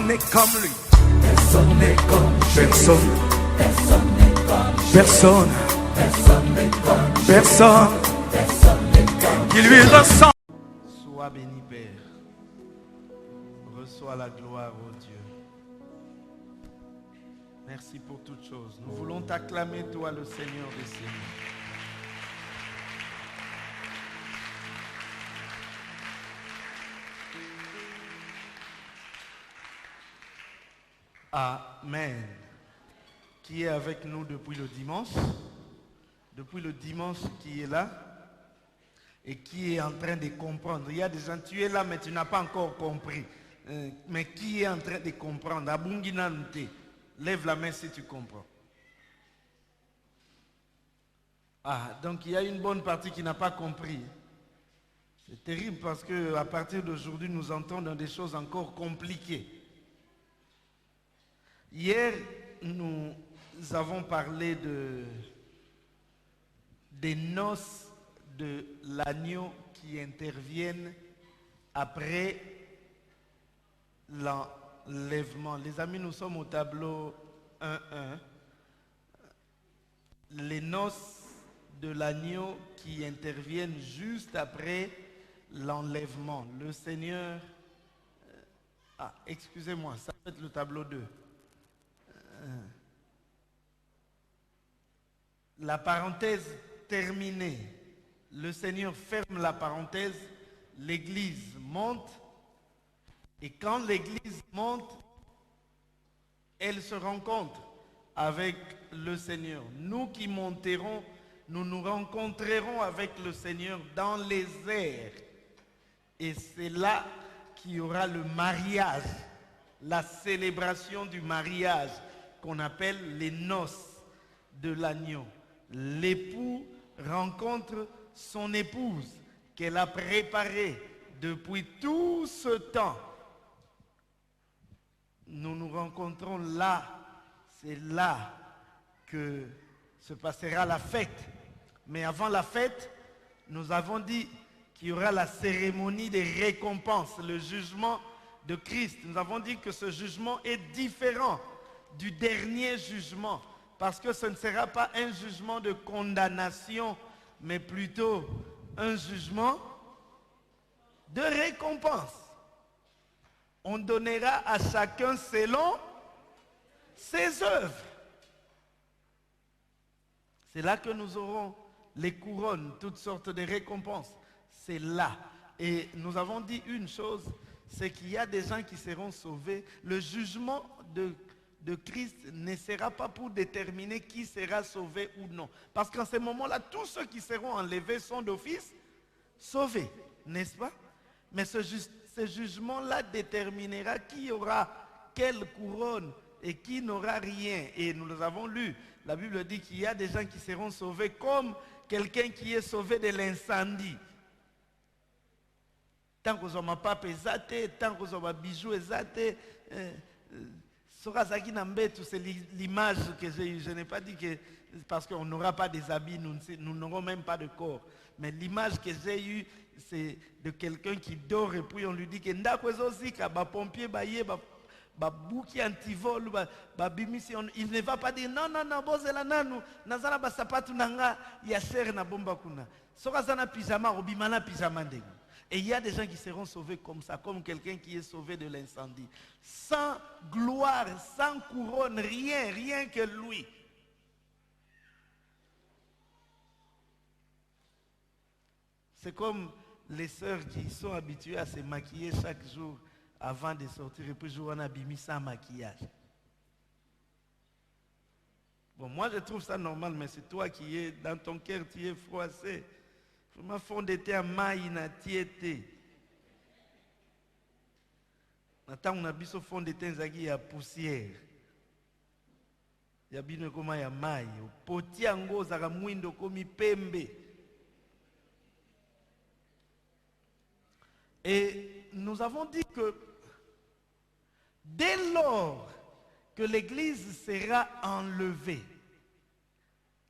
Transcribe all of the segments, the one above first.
n'est comme lui. Personne n'est comme Personne. Personne n'est comme Personne. Personne n'est comme Personne. Personne n'est comme Qui lui ressemble. Sois béni, Père. Reçois la gloire, ô Dieu. Merci pour toutes choses. Nous voulons t'acclamer, toi, le Seigneur des Seigneurs. Amen. Qui est avec nous depuis le dimanche? Depuis le dimanche, qui est là? Et qui est en train de comprendre? Il y a des gens, tu es là, mais tu n'as pas encore compris. Mais qui est en train de comprendre? Abunginante. Lève la main si tu comprends. Donc il y a une bonne partie qui n'a pas compris. C'est terrible parce qu'à partir d'aujourd'hui, nous entrons dans des choses encore compliquées. Hier, nous avons parlé des noces de l'agneau qui interviennent après l'enlèvement. Les amis, nous sommes au tableau 1.1. Les noces de l'agneau qui interviennent juste après l'enlèvement. Le Seigneur... excusez-moi, ça peut être le tableau 2. La parenthèse terminée. Le Seigneur ferme la parenthèse. L'Église monte. Et quand l'Église monte, elle se rencontre avec le Seigneur. Nous qui monterons, nous nous rencontrerons avec le Seigneur dans les airs. Et c'est là qu'il y aura le mariage, la célébration du mariage qu'on appelle les noces de l'agneau. L'époux rencontre son épouse qu'elle a préparée depuis tout ce temps. Nous nous rencontrons là. C'est là que se passera la fête. Mais avant la fête, nous avons dit qu'il y aura la cérémonie des récompenses, le jugement de Christ. Nous avons dit que ce jugement est différent du dernier jugement, parce que ce ne sera pas un jugement de condamnation, mais plutôt un jugement de récompense. On donnera à chacun selon ses œuvres. C'est là que nous aurons les couronnes, toutes sortes de récompenses. C'est là. Et nous avons dit une chose, c'est qu'il y a des gens qui seront sauvés. Le jugement de Christ ne sera pas pour déterminer qui sera sauvé ou non. Parce qu'en ce moment-là, tous ceux qui seront enlevés sont d'office sauvés, n'est-ce pas? Mais ce jugement-là déterminera qui aura quelle couronne et qui n'aura rien. Et nous avons lu, la Bible dit qu'il y a des gens qui seront sauvés comme quelqu'un qui est sauvé de l'incendie. Tant que vous n'avez pas pesé, tant que vous n'avez pas bijou exaté, c'est l'image que j'ai eue. Je n'ai pas dit que parce qu'on n'aura pas des habits, nous n'aurons même pas de corps. Mais l'image que j'ai eue, c'est de quelqu'un qui dort et puis on lui dit que pompier bouki antivol il ne va pas dire non bozela nanu nazala basapatu nanga ya sere na bomba kuna soka zana pyjama obimana pyjama ndenge. Et il y a des gens qui seront sauvés comme ça, comme quelqu'un qui est sauvé de l'incendie. Sans gloire, sans couronne, rien que lui. C'est comme les sœurs qui sont habituées à se maquiller chaque jour avant de sortir. Et puis, on a bimi sans maquillage. Bon, moi, je trouve ça normal, mais c'est toi qui es, dans ton cœur, tu es froissé. Ma fond d'été à maï na tiété. Nata on a biso fond d'été zagi ya poussière. Ya bino koma ya maï. Poti ango zaka mwindo komi pembe. Et nous avons dit que dès lors que l'Église sera enlevée,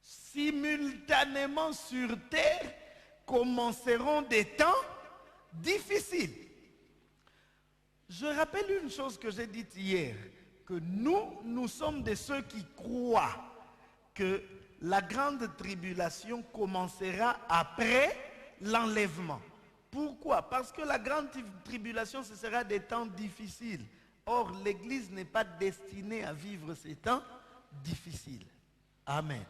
simultanément sur terre, commenceront des temps difficiles. Je rappelle une chose que j'ai dite hier, que nous sommes de ceux qui croient que la grande tribulation commencera après l'enlèvement. Pourquoi? Parce que la grande tribulation, ce sera des temps difficiles. Or, l'Église n'est pas destinée à vivre ces temps difficiles. Amen.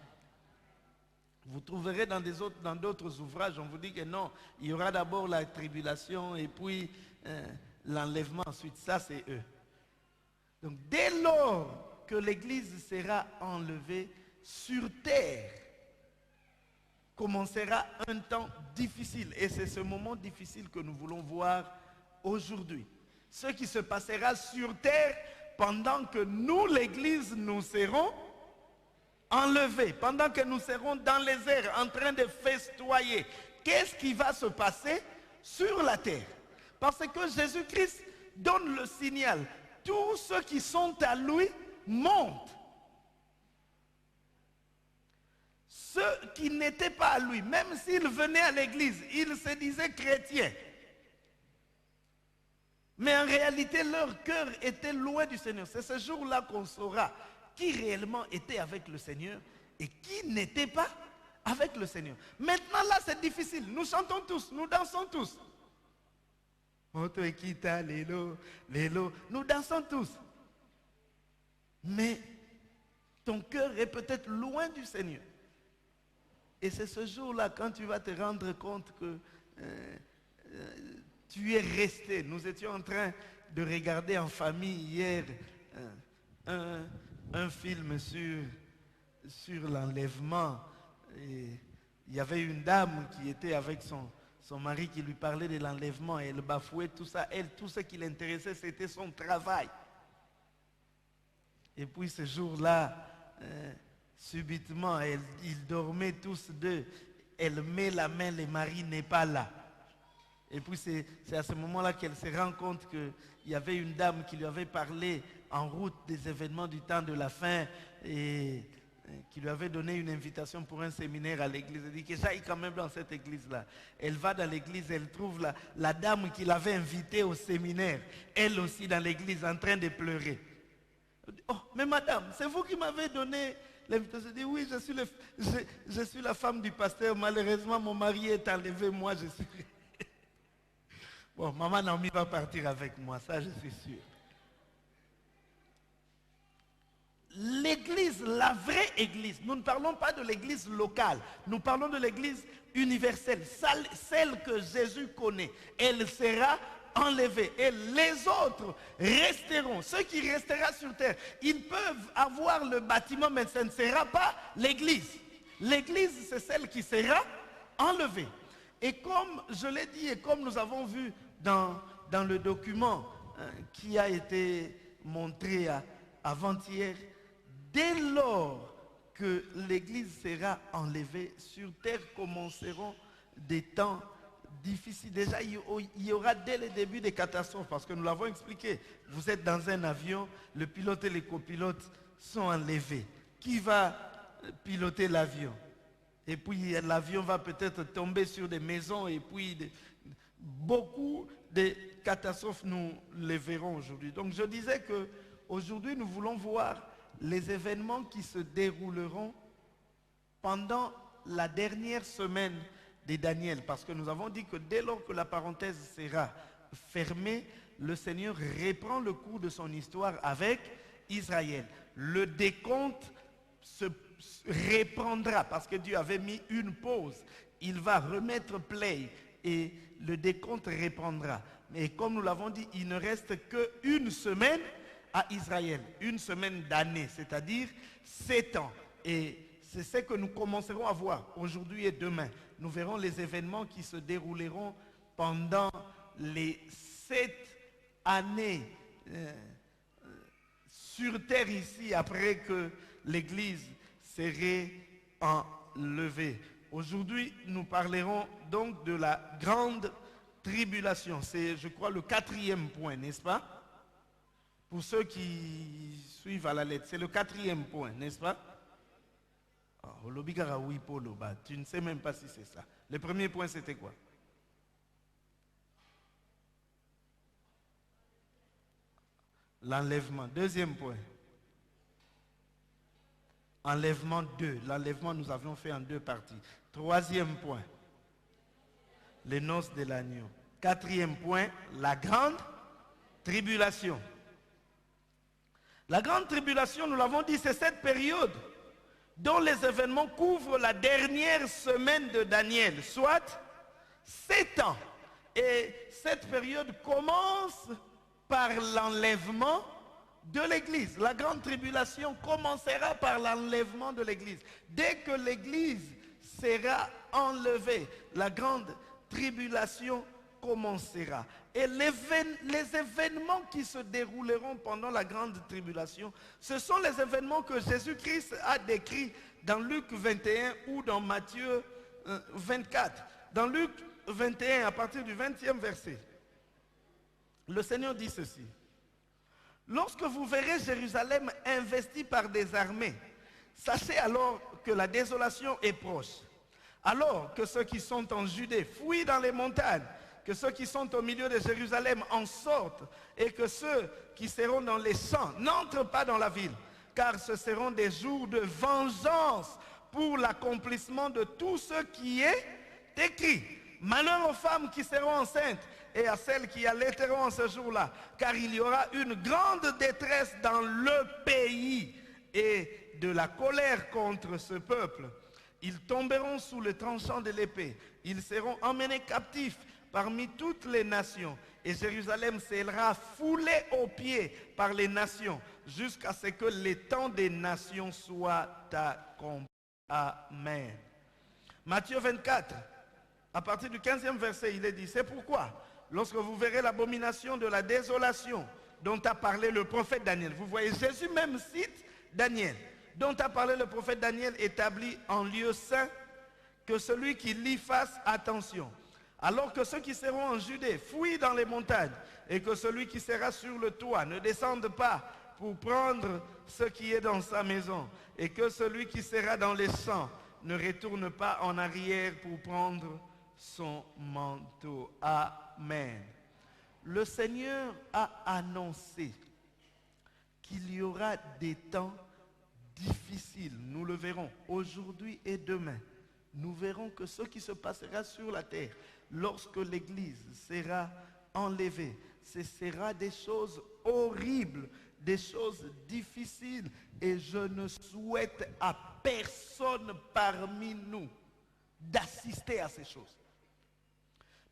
Vous trouverez dans d'autres ouvrages, on vous dit que non, il y aura d'abord la tribulation et puis l'enlèvement. Ensuite, ça c'est eux. Donc, dès lors que l'Église sera enlevée sur terre, commencera un temps difficile. Et c'est ce moment difficile que nous voulons voir aujourd'hui. Ce qui se passera sur terre pendant que nous, l'Église, nous serons enlevés, pendant que nous serons dans les airs en train de festoyer. Qu'est-ce qui va se passer sur la terre? Parce que Jésus-Christ donne le signal. Tous ceux qui sont à lui montent. Ceux qui n'étaient pas à lui, même s'ils venaient à l'église, ils se disaient chrétiens. Mais en réalité, leur cœur était loin du Seigneur. C'est ce jour-là qu'on saura qui réellement était avec le Seigneur et qui n'était pas avec le Seigneur. Maintenant, là, c'est difficile. Nous chantons tous, nous dansons tous. Nous dansons tous. Mais ton cœur est peut-être loin du Seigneur. Et c'est ce jour-là, quand tu vas te rendre compte que tu es resté. Nous étions en train de regarder en famille hier un film sur l'enlèvement. Et il y avait une dame qui était avec son mari qui lui parlait de l'enlèvement. Elle bafouait tout ça. Elle, tout ce qui l'intéressait, c'était son travail. Et puis ce jour-là, subitement, ils dormaient tous deux. Elle met la main, le mari n'est pas là. Et puis c'est à ce moment-là qu'elle se rend compte qu'il y avait une dame qui lui avait parlé en route des événements du temps de la fin et qui lui avait donné une invitation pour un séminaire à l'église. Elle dit que j'aille quand même dans cette église-là. Elle va dans l'église, elle trouve la dame qui l'avait invitée au séminaire, elle aussi dans l'église en train de pleurer. Elle dit, oh, mais madame, c'est vous qui m'avez donné l'invitation. Elle dit, oui, je suis la femme du pasteur. Malheureusement, mon mari est enlevé, moi je suis... Bon, maman Naomi va partir avec moi, ça je suis sûr. L'église, la vraie église, nous ne parlons pas de l'église locale, nous parlons de l'église universelle, celle que Jésus connaît. Elle sera enlevée et les autres resteront. Ceux qui resteront sur terre, ils peuvent avoir le bâtiment, mais ce ne sera pas l'église. L'église, c'est celle qui sera enlevée. Et comme je l'ai dit et comme nous avons vu dans le document qui a été montré avant-hier, dès lors que l'Église sera enlevée, sur terre commenceront des temps difficiles. Déjà, il y aura dès le début des catastrophes, parce que nous l'avons expliqué. Vous êtes dans un avion, le pilote et les copilotes sont enlevés. Qui va piloter l'avion? Et puis l'avion va peut-être tomber sur des maisons et puis beaucoup de catastrophes, nous les verrons aujourd'hui. Donc je disais qu'aujourd'hui nous voulons voir les événements qui se dérouleront pendant la dernière semaine de Daniel. Parce que nous avons dit que dès lors que la parenthèse sera fermée, le Seigneur reprend le cours de son histoire avec Israël. Le décompte se reprendra parce que Dieu avait mis une pause. Il va remettre play et le décompte reprendra. Mais comme nous l'avons dit, il ne reste qu'une semaine à Israël, une semaine d'année, c'est-à-dire 7 ans. Et c'est ce que nous commencerons à voir aujourd'hui et demain. Nous verrons les événements qui se dérouleront pendant les 7 années sur terre ici, après que l'Église serait enlevée. Aujourd'hui, nous parlerons donc de la grande tribulation. C'est, je crois, le 4e point, n'est-ce pas? Pour ceux qui suivent à la lettre, c'est le 4e point, n'est-ce pas? Tu ne sais même pas si c'est ça. Le premier point, c'était quoi? L'enlèvement. Deuxième point. Enlèvement 2. L'enlèvement, nous avions fait en 2 parties. Troisième point. Les noces de l'agneau. Quatrième point. La grande tribulation. La grande tribulation, nous l'avons dit, c'est cette période dont les événements couvrent la dernière semaine de Daniel, soit 7 ans. Et cette période commence par l'enlèvement de l'Église. La grande tribulation commencera par l'enlèvement de l'Église. Dès que l'Église sera enlevée, la grande tribulation commencera. Et les événements qui se dérouleront pendant la grande tribulation, ce sont les événements que Jésus-Christ a décrits dans Luc 21 ou dans Matthieu 24. Dans Luc 21, à partir du 20e verset, le Seigneur dit ceci. Lorsque vous verrez Jérusalem investie par des armées, sachez alors que la désolation est proche. Alors que ceux qui sont en Judée fuient dans les montagnes, que ceux qui sont au milieu de Jérusalem en sortent, et que ceux qui seront dans les champs n'entrent pas dans la ville, car ce seront des jours de vengeance pour l'accomplissement de tout ce qui est écrit. Malheur aux femmes qui seront enceintes et à celles qui allaiteront en ce jour-là, car il y aura une grande détresse dans le pays et de la colère contre ce peuple. Ils tomberont sous le tranchant de l'épée. Ils seront emmenés captifs parmi toutes les nations. Et Jérusalem sera foulée aux pieds par les nations jusqu'à ce que les temps des nations soient accomplis. Amen. Matthieu 24, à partir du 15e verset, il est dit, c'est pourquoi, lorsque vous verrez l'abomination de la désolation dont a parlé le prophète Daniel, vous voyez, Jésus même cite Daniel, dont a parlé le prophète Daniel, établi en lieu saint, que celui qui lit fasse attention. Alors que ceux qui seront en Judée fuient dans les montagnes, et que celui qui sera sur le toit ne descende pas pour prendre ce qui est dans sa maison, et que celui qui sera dans les champs ne retourne pas en arrière pour prendre son manteau. Amen. Le Seigneur a annoncé qu'il y aura des temps difficiles. Nous le verrons aujourd'hui et demain. Nous verrons que ce qui se passera sur la terre, lorsque l'Église sera enlevée, ce sera des choses horribles, des choses difficiles. Et je ne souhaite à personne parmi nous d'assister à ces choses.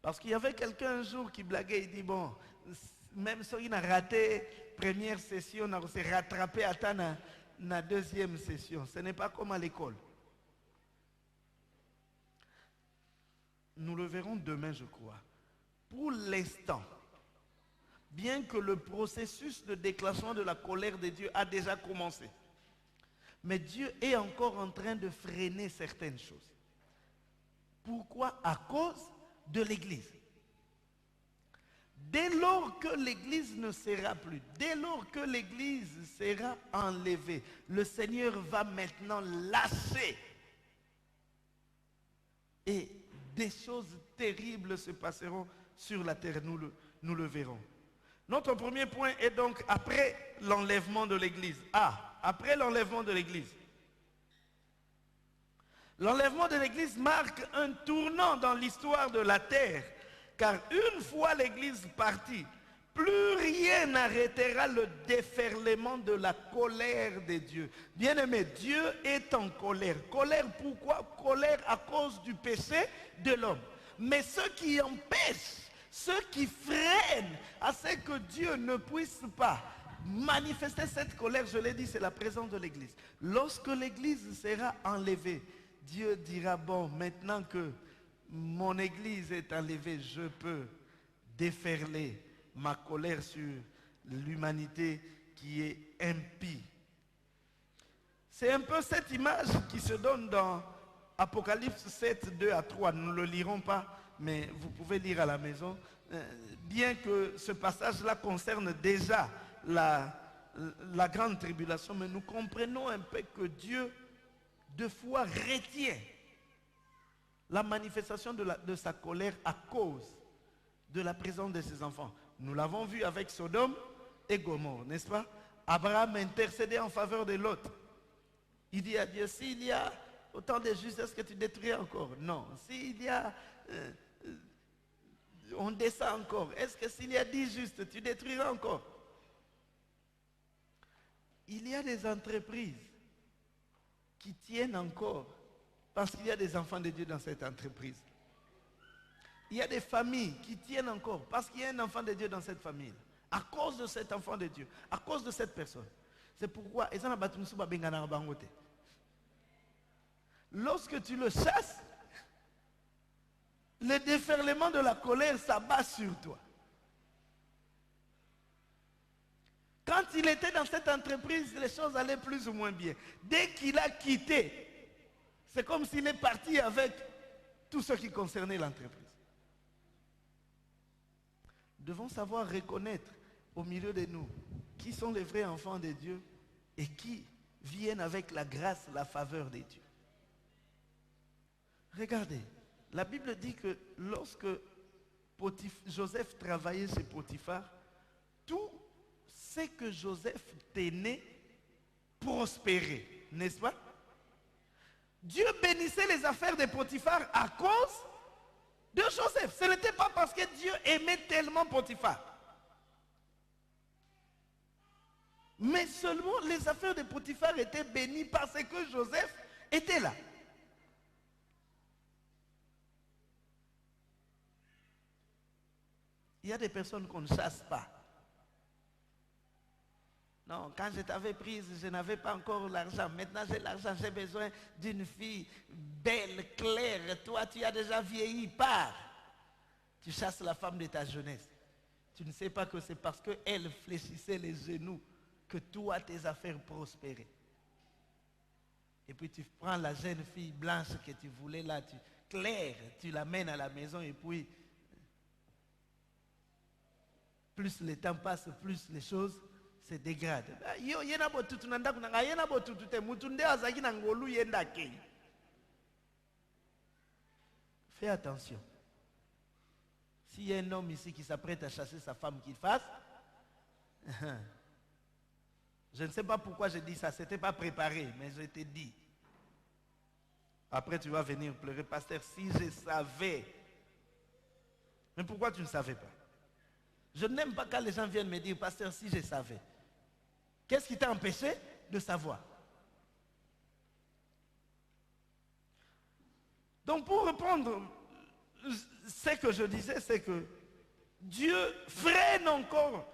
Parce qu'il y avait quelqu'un un jour qui blaguait, il dit, bon, même si on a raté première session, on a s'est rattrapé à la deuxième session. Ce n'est pas comme à l'école. Nous le verrons demain, je crois. Pour l'instant, bien que le processus de déclenchement de la colère de Dieu a déjà commencé, mais Dieu est encore en train de freiner certaines choses. Pourquoi? À cause de l'Église. Dès lors que l'Église ne sera plus, dès lors que l'Église sera enlevée, le Seigneur va maintenant lâcher. Et des choses terribles se passeront sur la terre, nous le verrons. Notre premier point est donc après l'enlèvement de l'Église. Après l'enlèvement de l'Église. L'enlèvement de l'Église marque un tournant dans l'histoire de la terre, car une fois l'Église partie, plus rien n'arrêtera le déferlement de la colère de Dieu. Bien-aimé, Dieu est en colère. Colère pourquoi? Colère à cause du péché de l'homme. Mais ce qui empêche, ce qui freine à ce que Dieu ne puisse pas manifester cette colère, je l'ai dit, c'est la présence de l'Église. Lorsque l'Église sera enlevée, Dieu dira, bon, maintenant que mon Église est enlevée, je peux déferler ma colère sur l'humanité qui est impie. C'est un peu cette image qui se donne dans Apocalypse 7, 2 à 3. Nous ne le lirons pas, mais vous pouvez lire à la maison. Bien que ce passage-là concerne déjà la grande tribulation, mais nous comprenons un peu que Dieu, deux fois, retient la manifestation de sa colère à cause de la présence de ses enfants. Nous l'avons vu avec Sodome, et Gomorrhe, n'est-ce pas? Abraham intercédait en faveur de l'autre. Il dit à Dieu, s'il y a autant de justes, est-ce que tu détruirais encore? Non. S'il y a... on descend encore. Est-ce que s'il y a 10 justes, tu détruiras encore? Il y a des entreprises qui tiennent encore parce qu'il y a des enfants de Dieu dans cette entreprise. Il y a des familles qui tiennent encore parce qu'il y a un enfant de Dieu dans cette famille. À cause de cet enfant de Dieu, à cause de cette personne. C'est pourquoi, lorsque tu le chasses, le déferlement de la colère s'abat sur toi. Quand il était dans cette entreprise, les choses allaient plus ou moins bien. Dès qu'il a quitté, c'est comme s'il est parti avec tout ce qui concernait l'entreprise. Nous devons savoir reconnaître au milieu de nous qui sont les vrais enfants de Dieu et qui viennent avec la grâce, la faveur de Dieu. Regardez, la Bible dit que lorsque Joseph travaillait chez Potiphar, tout ce que Joseph tenait prospérait, n'est-ce pas? Dieu bénissait les affaires de Potiphar à cause de Joseph. Ce n'était pas parce que Dieu aimait tellement Potiphar. Mais seulement les affaires de Potiphar étaient bénies parce que Joseph était là. Il y a des personnes qu'on ne chasse pas. Non, quand je t'avais prise, je n'avais pas encore l'argent. Maintenant j'ai l'argent, j'ai besoin d'une fille belle, claire. Toi, tu as déjà vieilli, pars. Tu chasses la femme de ta jeunesse. Tu ne sais pas que c'est parce qu'elle fléchissait les genoux que toi, tes affaires prospéraient. Et puis tu prends la jeune fille blanche que tu voulais là, claire, tu l'amènes à la maison et puis plus le temps passe, plus les choses se dégradent. Fais attention. S'il y a un homme ici qui s'apprête à chasser sa femme, qu'il fasse. Je ne sais pas pourquoi je dis ça, ce n'était pas préparé, mais je t'ai dit. Après tu vas venir pleurer, pasteur, si je savais. Mais pourquoi tu ne savais pas? Je n'aime pas quand les gens viennent me dire, pasteur, si je savais. Qu'est-ce qui t'a empêché de savoir? Donc pour reprendre ce que je disais, c'est que Dieu freine encore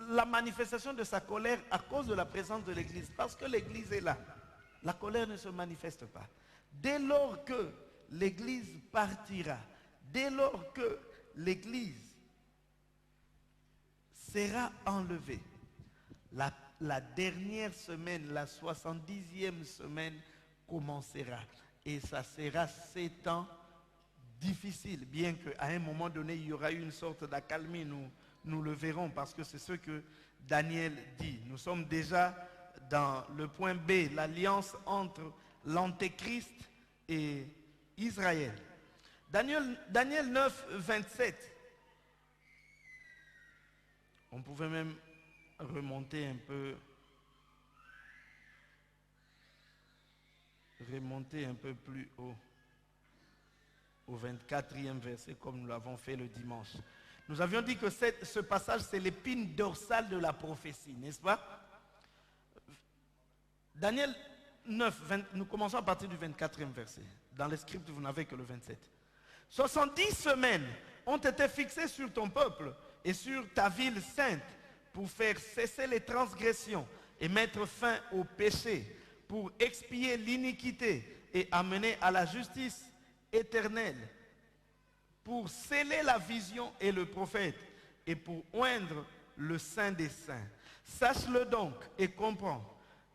la manifestation de sa colère à cause de la présence de l'Église. Parce que l'Église est là. La colère ne se manifeste pas. Dès lors que l'Église partira, dès lors que l'Église sera enlevée, la dernière semaine, la 70e semaine commencera. Et ça sera 7 ans difficiles, bien qu'à un moment donné, il y aura eu une sorte d'accalmie, nous le verrons, parce que c'est ce que Daniel dit. Nous sommes déjà dans le point B, l'alliance entre l'Antéchrist et Israël. Daniel 9, 27. On pouvait même remonter un peu plus haut, au 24e verset, comme nous l'avons fait le dimanche. Nous avions dit que ce passage, c'est l'épine dorsale de la prophétie, n'est-ce pas? Daniel 9, nous commençons à partir du 24e verset. Dans les scripts, vous n'avez que le 27. 70 semaines ont été fixées sur ton peuple et sur ta ville sainte pour faire cesser les transgressions et mettre fin au péché, pour expier l'iniquité et amener à la justice éternelle, pour sceller la vision et le prophète et pour oindre le Saint des Saints. Sache-le donc et comprends.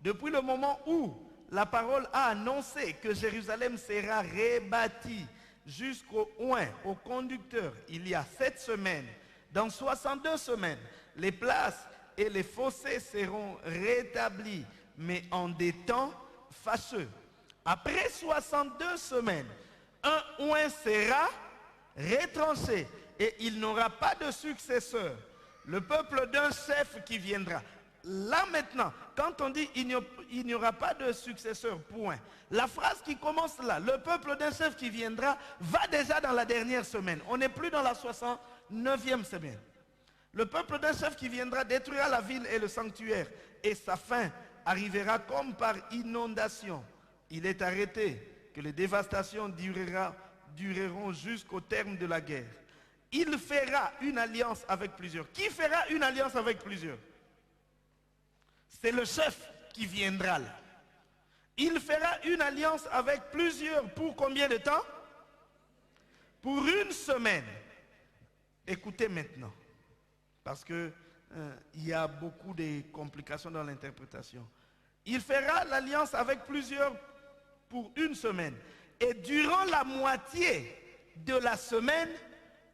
Depuis le moment où la parole a annoncé que Jérusalem sera rebâtie jusqu'au oint, au conducteur, il y a 7 semaines, dans 62 semaines, les places et les fossés seront rétablis, mais en des temps fâcheux. Après 62 semaines, un oint sera retranché et il n'aura pas de successeur. Le peuple d'un chef qui viendra. Là maintenant, quand on dit il n'y aura pas de successeur, point. La phrase qui commence là, le peuple d'un chef qui viendra, va déjà dans la dernière semaine. On n'est plus dans la 69e semaine. Le peuple d'un chef qui viendra détruira la ville et le sanctuaire, et sa fin arrivera comme par inondation. Il est arrêté que les dévastations dureront jusqu'au terme de la guerre. Il fera une alliance avec plusieurs. Qui fera une alliance avec plusieurs? C'est le chef qui viendra là. Il fera une alliance avec plusieurs pour combien de temps? Pour une semaine. Écoutez maintenant, parce que il y a beaucoup de complications dans l'interprétation. Il fera l'alliance avec plusieurs pour une semaine. Et durant la moitié de la semaine,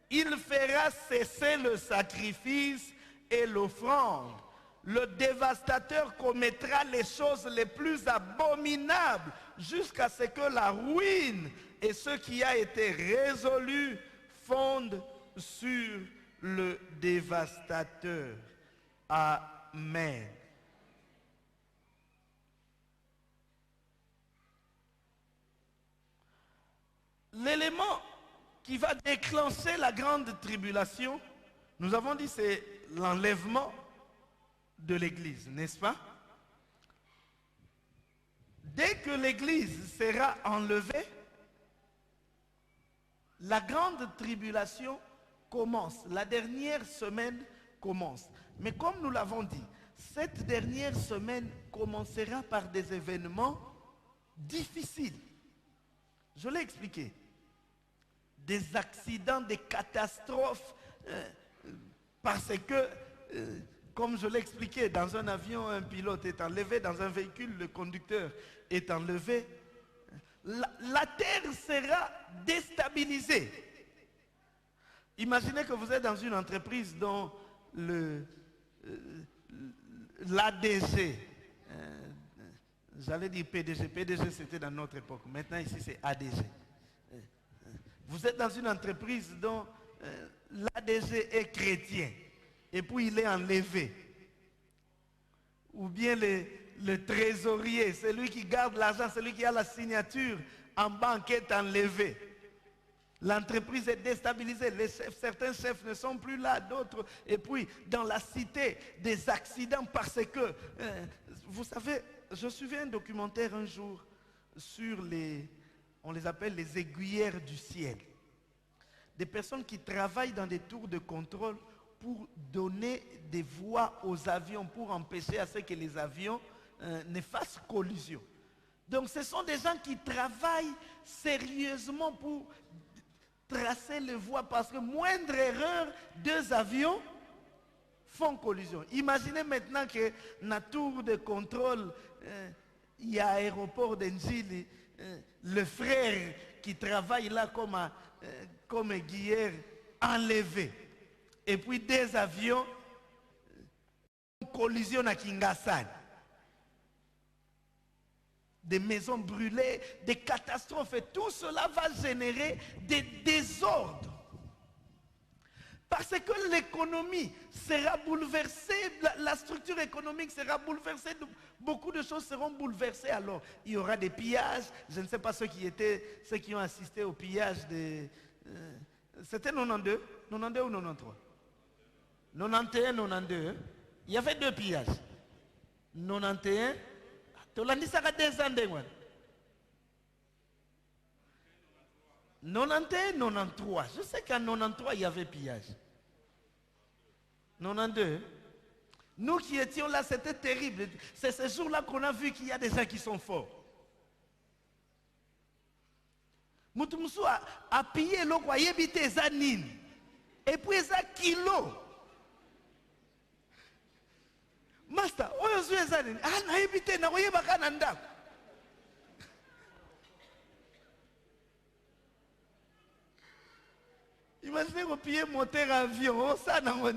il fera cesser le sacrifice et l'offrande. Le dévastateur commettra les choses les plus abominables jusqu'à ce que la ruine et ce qui a été résolu fondent sur le dévastateur. Amen. L'élément qui va déclencher la grande tribulation, nous avons dit c'est l'enlèvement de l'Église, n'est-ce pas? Dès que l'Église sera enlevée, la grande tribulation commence. La dernière semaine commence. Mais comme nous l'avons dit, cette dernière semaine commencera par des événements difficiles. Je l'ai expliqué. Des accidents, des catastrophes, parce que, comme je l'ai expliqué, dans un avion, un pilote est enlevé, dans un véhicule, le conducteur est enlevé. La terre sera déstabilisée. Imaginez que vous êtes dans une entreprise dont l'ADG, j'allais dire PDG, PDG c'était dans notre époque, maintenant ici c'est ADG. Vous êtes dans une entreprise dont l'ADG est chrétien et puis il est enlevé. Ou bien le trésorier, celui qui garde l'argent, celui qui a la signature en banque est enlevé. L'entreprise est déstabilisée, certains chefs ne sont plus là, d'autres. Et puis, dans la cité, des accidents parce que, vous savez, je suivais un documentaire un jour sur on les appelle les aiguillères du ciel. Des personnes qui travaillent dans des tours de contrôle pour donner des voies aux avions, pour empêcher à ce que les avions ne fassent collision. Donc, ce sont des gens qui travaillent sérieusement pour tracer les voies parce que moindre erreur, deux avions font collision. Imaginez maintenant que dans la tour de contrôle, il y a aéroport d'Enjili, le frère qui travaille là comme guillère enlevé. Et puis des avions collisionnent à Kingasani. Des maisons brûlées, des catastrophes, et tout cela va générer des désordres. Parce que l'économie sera bouleversée, la structure économique sera bouleversée, beaucoup de choses seront bouleversées. Alors, il y aura des pillages, je ne sais pas ceux qui ont assisté au pillage de... c'était 92 ou 93 91, 92. Il y avait deux pillages. 91. Tolandisaka des ans de 91, 93. Je sais qu'en 93, il y avait pillage. 92. Nous qui étions là, c'était terrible. C'est ce jour-là qu'on a vu qu'il y a des gens qui sont forts. Moutoumsou a pillé le quoi, il habite Zanine. Et puis, il y a kilo. Master, oyo zwe Zanine. Ah, na habite na oye bakananda. Imaginez qu'on pille moteur avion, ça n'a pas.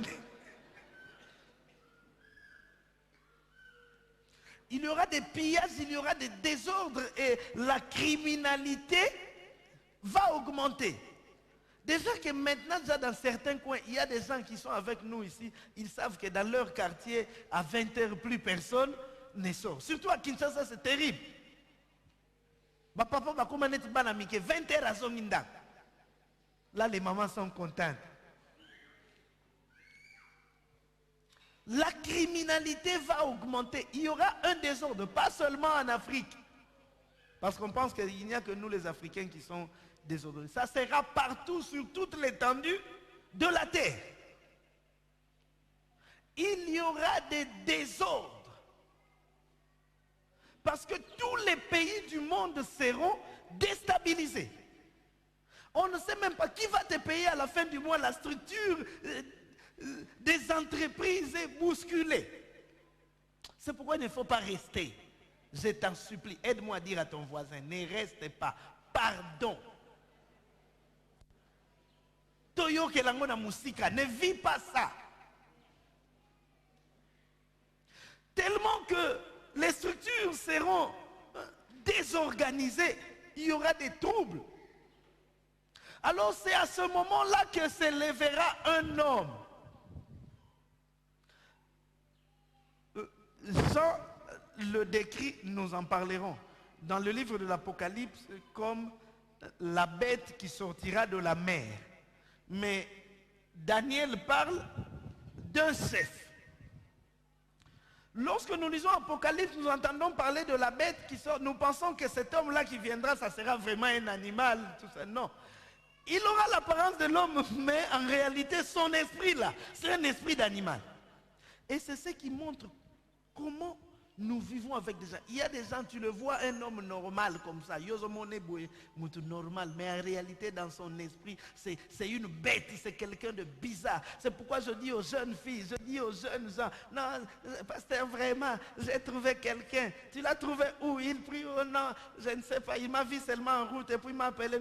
Il y aura des pillages, il y aura des désordres et la criminalité va augmenter. Déjà que maintenant, déjà dans certains coins, il y a des gens qui sont avec nous ici, ils savent que dans leur quartier, à 20h, plus personne ne sort. Surtout à Kinshasa, c'est terrible. Ma papa va comme 20h à Zonginda. Là, les mamans sont contentes. La criminalité va augmenter. Il y aura un désordre, pas seulement en Afrique. Parce qu'on pense qu'il n'y a que nous les Africains qui sont désordonnés. Ça sera partout, sur toute l'étendue de la terre. Il y aura des désordres. Parce que tous les pays du monde seront déstabilisés. On ne sait même pas qui va te payer à la fin du mois. La structure des entreprises est bousculée. C'est pourquoi il ne faut pas rester. Je t'en supplie, aide-moi à dire à ton voisin, ne reste pas. Pardon. Toyo Kelangona Moussika, ne vis pas ça. Tellement que les structures seront désorganisées, il y aura des troubles. Alors c'est à ce moment-là que s'élèvera un homme. Jean le décrit, nous en parlerons dans le livre de l'Apocalypse comme la bête qui sortira de la mer. Mais Daniel parle d'un chef. Lorsque nous lisons Apocalypse, nous entendons parler de la bête qui sort. Nous pensons que cet homme-là qui viendra, ça sera vraiment un animal, tout ça. Non. Il aura l'apparence de l'homme, mais en réalité, son esprit-là, c'est un esprit d'animal. Et c'est ce qui montre comment nous vivons avec des gens. Il y a des gens, tu le vois, un homme normal comme ça, normal, mais en réalité, dans son esprit, c'est une bête, c'est quelqu'un de bizarre. C'est pourquoi je dis aux jeunes filles, je dis aux jeunes gens, non, pasteur, vraiment, j'ai trouvé quelqu'un. Tu l'as trouvé où? Il prie, oh non, je ne sais pas, il m'a vu seulement en route, et puis il m'a appelé,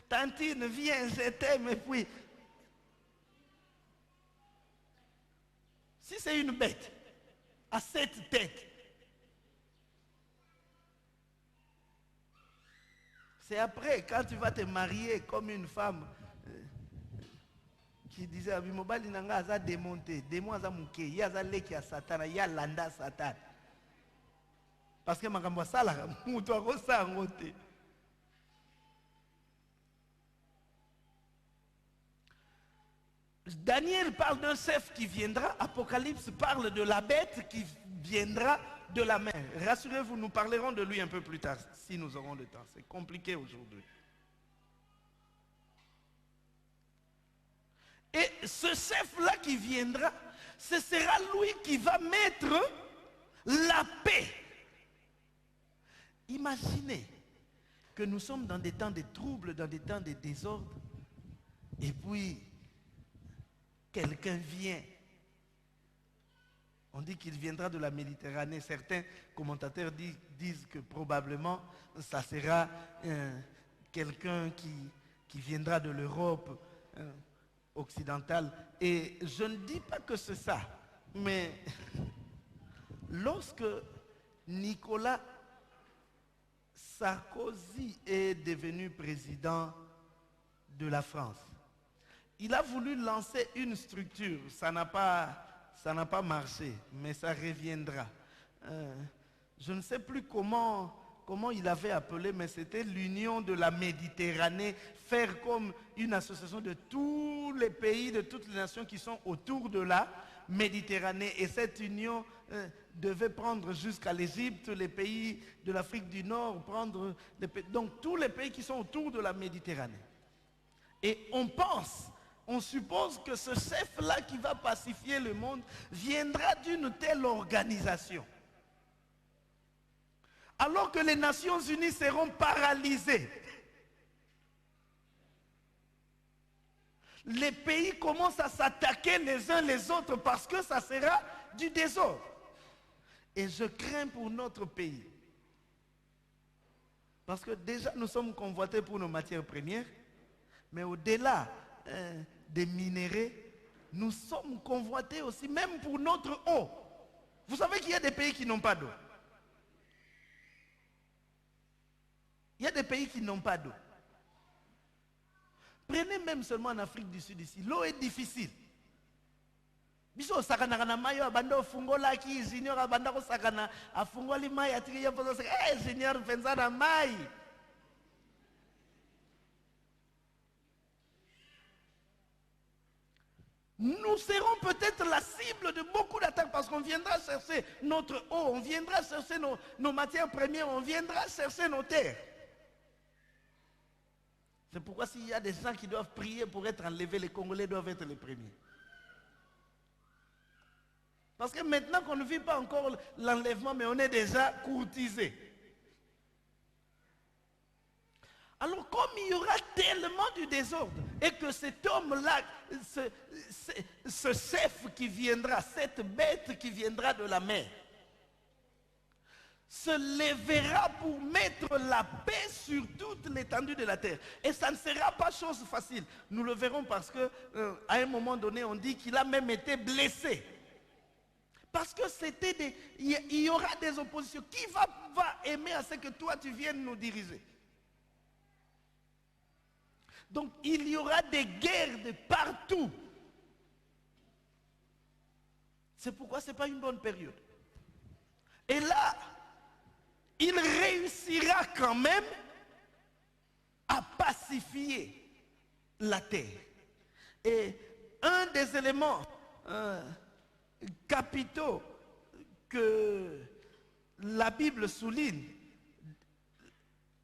Tantine, viens, je t'aime, et puis... Si c'est une bête, à 7 têtes, c'est après, quand tu vas te marier comme une femme qui disait, Abimobali nanga aza démonté, démon aza mouké, il y a leki à Satan, il y a landa Satan. Parce que makambo sala, mutu akosa ngote. Daniel parle d'un chef qui viendra, Apocalypse parle de la bête qui viendra de la mer. Rassurez-vous, nous parlerons de lui un peu plus tard, si nous aurons le temps. C'est compliqué aujourd'hui. Et ce chef-là qui viendra, ce sera lui qui va mettre la paix. Imaginez que nous sommes dans des temps de troubles, dans des temps de désordre, et puis quelqu'un vient. On dit qu'il viendra de la Méditerranée. Certains commentateurs disent que probablement ça sera quelqu'un qui viendra de l'Europe occidentale. Et je ne dis pas que c'est ça. Mais lorsque Nicolas Sarkozy est devenu président de la France, il a voulu lancer une structure. Ça n'a pas marché, mais ça reviendra. Je ne sais plus comment il avait appelé, mais c'était l'Union de la Méditerranée, faire comme une association de tous les pays, de toutes les nations qui sont autour de la Méditerranée. Et cette union devait prendre jusqu'à l'Égypte, les pays de l'Afrique du Nord, donc tous les pays qui sont autour de la Méditerranée. Et on suppose que ce chef-là qui va pacifier le monde viendra d'une telle organisation. Alors que les Nations Unies seront paralysées. Les pays commencent à s'attaquer les uns les autres parce que ça sera du désordre. Et je crains pour notre pays. Parce que déjà nous sommes convoités pour nos matières premières, mais au-delà des minéraux, nous sommes convoités aussi, même pour notre eau. Vous savez qu'il y a des pays qui n'ont pas d'eau. Il y a des pays qui n'ont pas d'eau. Prenez même seulement en Afrique du Sud ici, l'eau est difficile. Biso sakana kana mayo abanda fungola ki junior abanda ko sakana afungoli mai atiki ya pozo junior pensa na mai. Nous serons peut-être la cible de beaucoup d'attaques parce qu'on viendra chercher notre eau, on viendra chercher nos matières premières, on viendra chercher nos terres. C'est pourquoi s'il y a des gens qui doivent prier pour être enlevés, les Congolais doivent être les premiers. Parce que maintenant qu'on ne vit pas encore l'enlèvement, mais on est déjà courtisés. Alors comme il y aura tellement du désordre, et que cet homme-là, ce chef qui viendra, cette bête qui viendra de la mer, se lèvera pour mettre la paix sur toute l'étendue de la terre. Et ça ne sera pas chose facile. Nous le verrons parce que à un moment donné, on dit qu'il a même été blessé. Parce que il y aura des oppositions. Qui va aimer à ce que toi tu viennes nous diriger? Donc il y aura des guerres de partout. C'est pourquoi ce n'est pas une bonne période. Et là, il réussira quand même à pacifier la terre. Et un des éléments capitaux que la Bible souligne,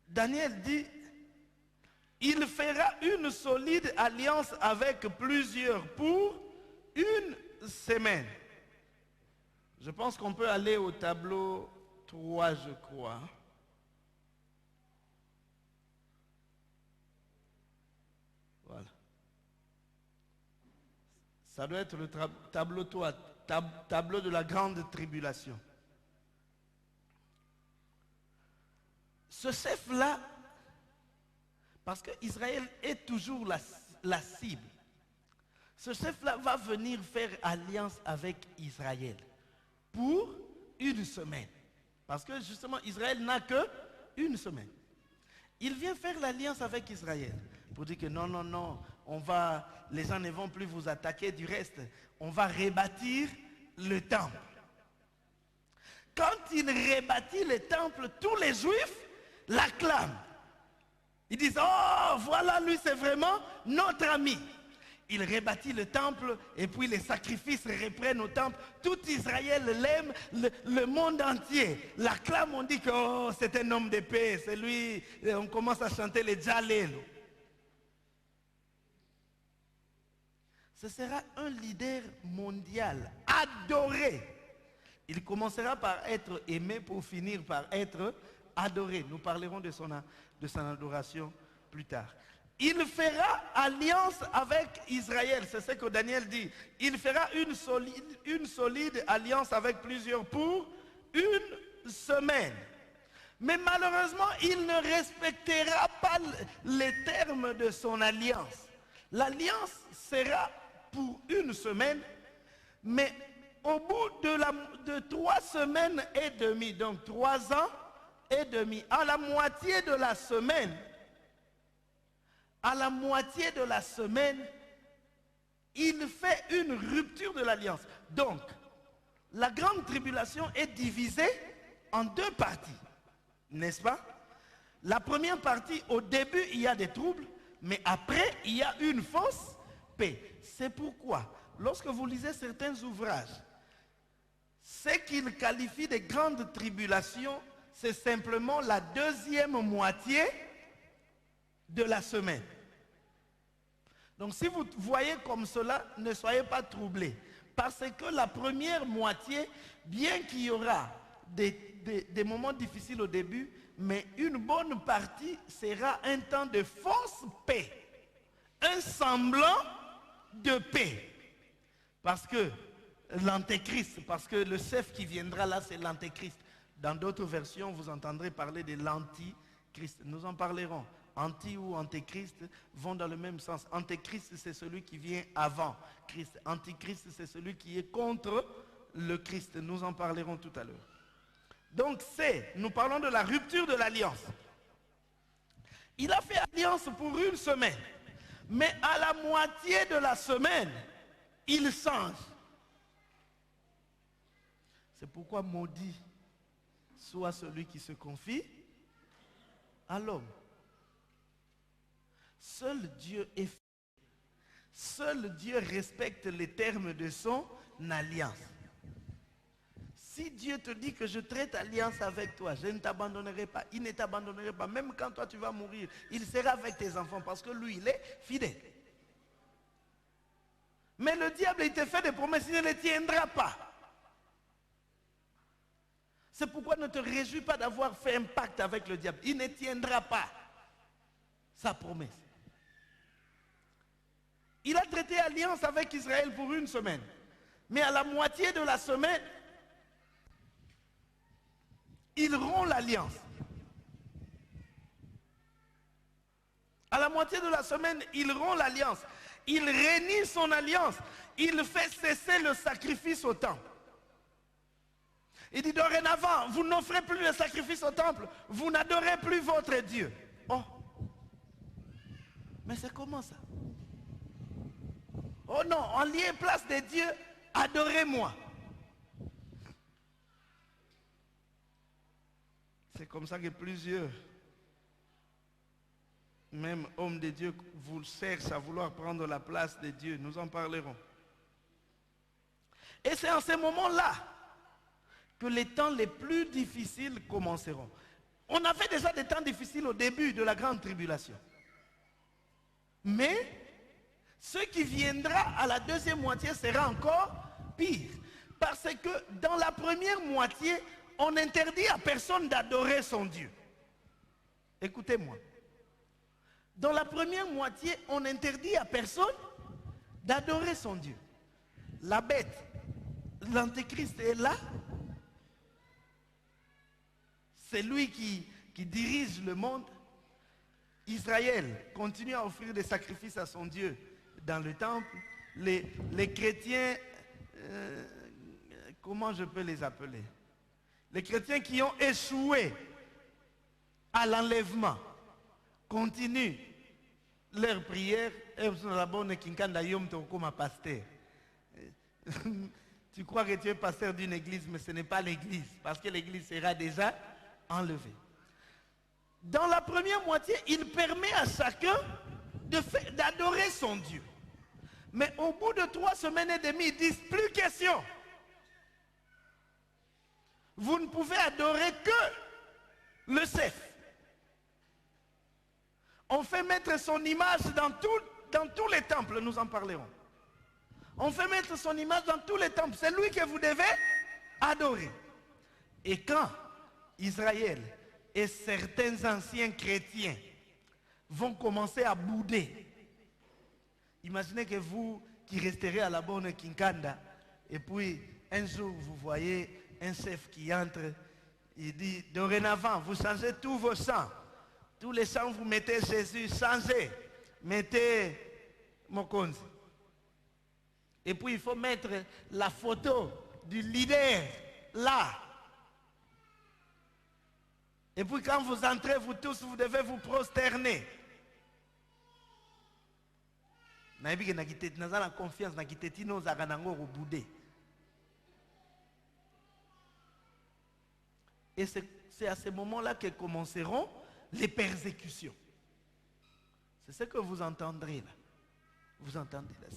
Daniel dit, il fera une solide alliance avec plusieurs pour une semaine. Je pense qu'on peut aller au tableau 3, je crois. Voilà. Ça doit être le tableau 3, tableau de la grande tribulation. Ce chef-là, parce qu'Israël est toujours la cible, ce chef-là va venir faire alliance avec Israël pour une semaine. Parce que justement, Israël n'a que une semaine. Il vient faire l'alliance avec Israël pour dire que non, non, non, les gens ne vont plus vous attaquer. Du reste, on va rebâtir le temple. Quand il rebâtit le temple, tous les Juifs l'acclament. Ils disent, oh, voilà, lui, c'est vraiment notre ami. Il rebâtit le temple et puis les sacrifices reprennent au temple. Tout Israël l'aime, le monde entier l'acclame. On dit que oh, c'est un homme de paix, c'est lui. On commence à chanter les Djalel. Ce sera un leader mondial, adoré. Il commencera par être aimé pour finir par être adoré. Nous parlerons de son adoration plus tard. Il fera alliance avec Israël, c'est ce que Daniel dit. Il fera une solide alliance avec plusieurs pour une semaine. Mais malheureusement, il ne respectera pas les termes de son alliance. L'alliance sera pour une semaine, mais au bout de 3 semaines et demie, donc 3 ans et demi, à la moitié de la semaine, il fait une rupture de l'alliance. Donc, la grande tribulation est divisée en 2 parties, n'est-ce pas? La première partie, au début, il y a des troubles, mais après, il y a une fausse paix. C'est pourquoi, lorsque vous lisez certains ouvrages, ce qu'ils qualifient de grande tribulation, c'est simplement la deuxième moitié de la semaine. Donc si vous voyez comme cela, ne soyez pas troublés. Parce que la première moitié, bien qu'il y aura des moments difficiles au début, mais une bonne partie sera un temps de fausse paix. Un semblant de paix. Parce que l'antéchrist, parce que le chef qui viendra là, c'est l'antéchrist. Dans d'autres versions, vous entendrez parler de l'antichrist. Nous en parlerons. Anti ou antéchrist vont dans le même sens. Antéchrist, c'est celui qui vient avant Christ. Antichrist, c'est celui qui est contre le Christ. Nous en parlerons tout à l'heure. Donc nous parlons de la rupture de l'alliance. Il a fait alliance pour une semaine. Mais à la moitié de la semaine, il change. C'est pourquoi maudit soit celui qui se confie à l'homme. Seul Dieu est fidèle. Seul Dieu respecte les termes de son alliance. Si Dieu te dit que je traite alliance avec toi, je ne t'abandonnerai pas, il ne t'abandonnerait pas. Même quand toi tu vas mourir, il sera avec tes enfants parce que lui, il est fidèle. Mais le diable, il te fait des promesses, il ne les tiendra pas. C'est pourquoi ne te réjouis pas d'avoir fait un pacte avec le diable. Il ne tiendra pas sa promesse. Il a traité alliance avec Israël pour une semaine. Mais à la moitié de la semaine, il rompt l'alliance. À la moitié de la semaine, il rompt l'alliance. Il réunit son alliance. Il fait cesser le sacrifice au temple. Il dit dorénavant, vous n'offrez plus le sacrifice au temple. Vous n'adorez plus votre Dieu. Oh, mais c'est comment ça? Oh non, en lieu et place de Dieu, adorez-moi. C'est comme ça que plusieurs, même hommes de Dieu, vous cherchent à vouloir prendre la place de Dieu. Nous en parlerons. Et c'est en ces moments-là que les temps les plus difficiles commenceront. On avait déjà des temps difficiles au début de la grande tribulation. Mais ce qui viendra à la deuxième moitié sera encore pire. Parce que dans la première moitié, on interdit à personne d'adorer son Dieu. Écoutez-moi. Dans la première moitié, on interdit à personne d'adorer son Dieu. La bête, l'antéchrist est là. C'est lui qui dirige le monde. Israël continue à offrir des sacrifices à son Dieu dans le temple. Les chrétiens, comment je peux les appeler? Les chrétiens qui ont échoué à l'enlèvement continuent leur prière. Tu crois que tu es pasteur d'une église, mais ce n'est pas l'église, parce que l'église sera déjà enlevée. Dans la première moitié, il permet à chacun d'adorer son Dieu. Mais au bout de 3 semaines et demie, ils disent plus question. Vous ne pouvez adorer que le chef. On fait mettre son image dans tous les temples, nous en parlerons. On fait mettre son image dans tous les temples. C'est lui que vous devez adorer. Et quand Israël et certains anciens chrétiens vont commencer à bouder, imaginez que vous qui resterez à la bonne Kinkanda, et puis un jour vous voyez un chef qui entre, il dit dorénavant vous changez tous vos chants. Tous les chants vous mettez Jésus, changez, mettez Mokonzi. Et puis il faut mettre la photo du leader là. Et puis quand vous entrez, vous tous, vous devez vous prosterner. Naza la confiance na kiteti no zaganango boudé. Et c'est à ce moment-là que commenceront les persécutions. C'est ce que vous entendrez là. Vous entendez là.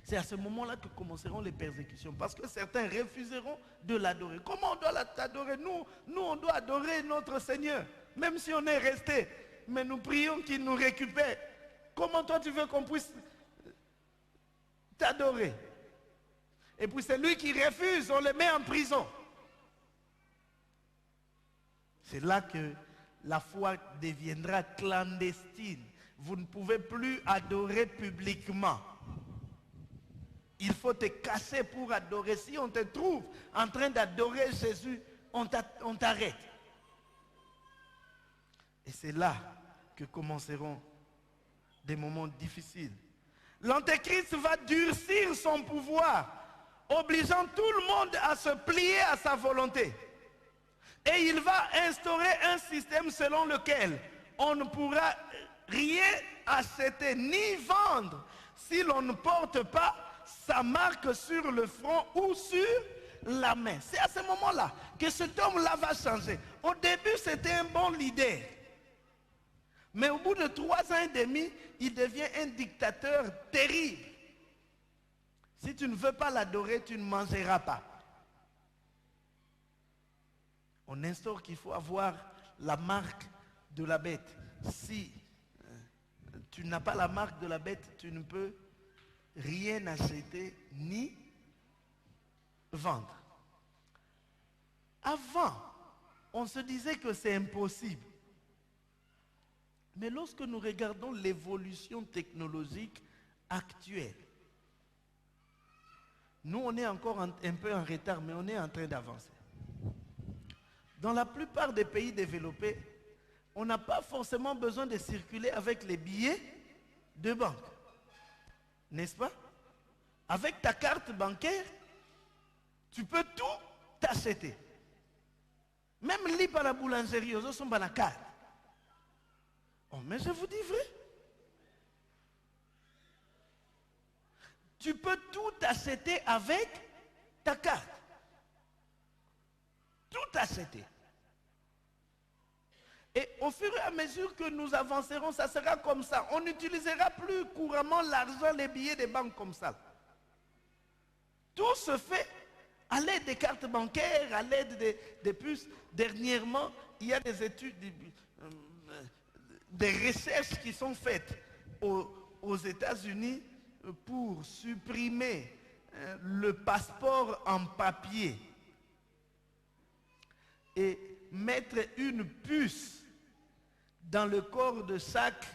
C'est à ce moment-là que commenceront les persécutions. Parce que certains refuseront de l'adorer. Comment on doit l'adorer? Nous, on doit adorer notre Seigneur. Même si on est resté. Mais nous prions qu'il nous récupère. Comment toi tu veux qu'on puisse t'adorer? Et puis c'est lui qui refuse, on le met en prison. C'est là que la foi deviendra clandestine. Vous ne pouvez plus adorer publiquement. Il faut te cacher pour adorer. Si on te trouve en train d'adorer Jésus, on t'arrête. Et c'est là que commenceront des moments difficiles. L'Antéchrist va durcir son pouvoir, obligeant tout le monde à se plier à sa volonté. Et il va instaurer un système selon lequel on ne pourra rien acheter ni vendre si l'on ne porte pas sa marque sur le front ou sur la main. C'est à ce moment-là que cet homme-là va changer. Au début, c'était un bon leader. Mais au bout de 3 ans et demi, il devient un dictateur terrible. Si tu ne veux pas l'adorer, tu ne mangeras pas. On instaure qu'il faut avoir la marque de la bête. Si tu n'as pas la marque de la bête, tu ne peux rien acheter ni vendre. Avant, on se disait que c'est impossible. Mais lorsque nous regardons l'évolution technologique actuelle, nous on est encore un peu en retard, mais on est en train d'avancer. Dans la plupart des pays développés, on n'a pas forcément besoin de circuler avec les billets de banque. N'est-ce pas? Avec ta carte bancaire, tu peux tout t'acheter. Même lit par la boulangerie, aux autres sont par la carte. Oh, mais je vous dis vrai. Tu peux tout acheter avec ta carte. Tout acheter. Et au fur et à mesure que nous avancerons, ça sera comme ça. On n'utilisera plus couramment l'argent, les billets des banques comme ça. Tout se fait à l'aide des cartes bancaires, à l'aide des puces. Dernièrement, il y a des études, des recherches qui sont faites aux États-Unis pour supprimer le passeport en papier et mettre une puce dans le corps de chaque...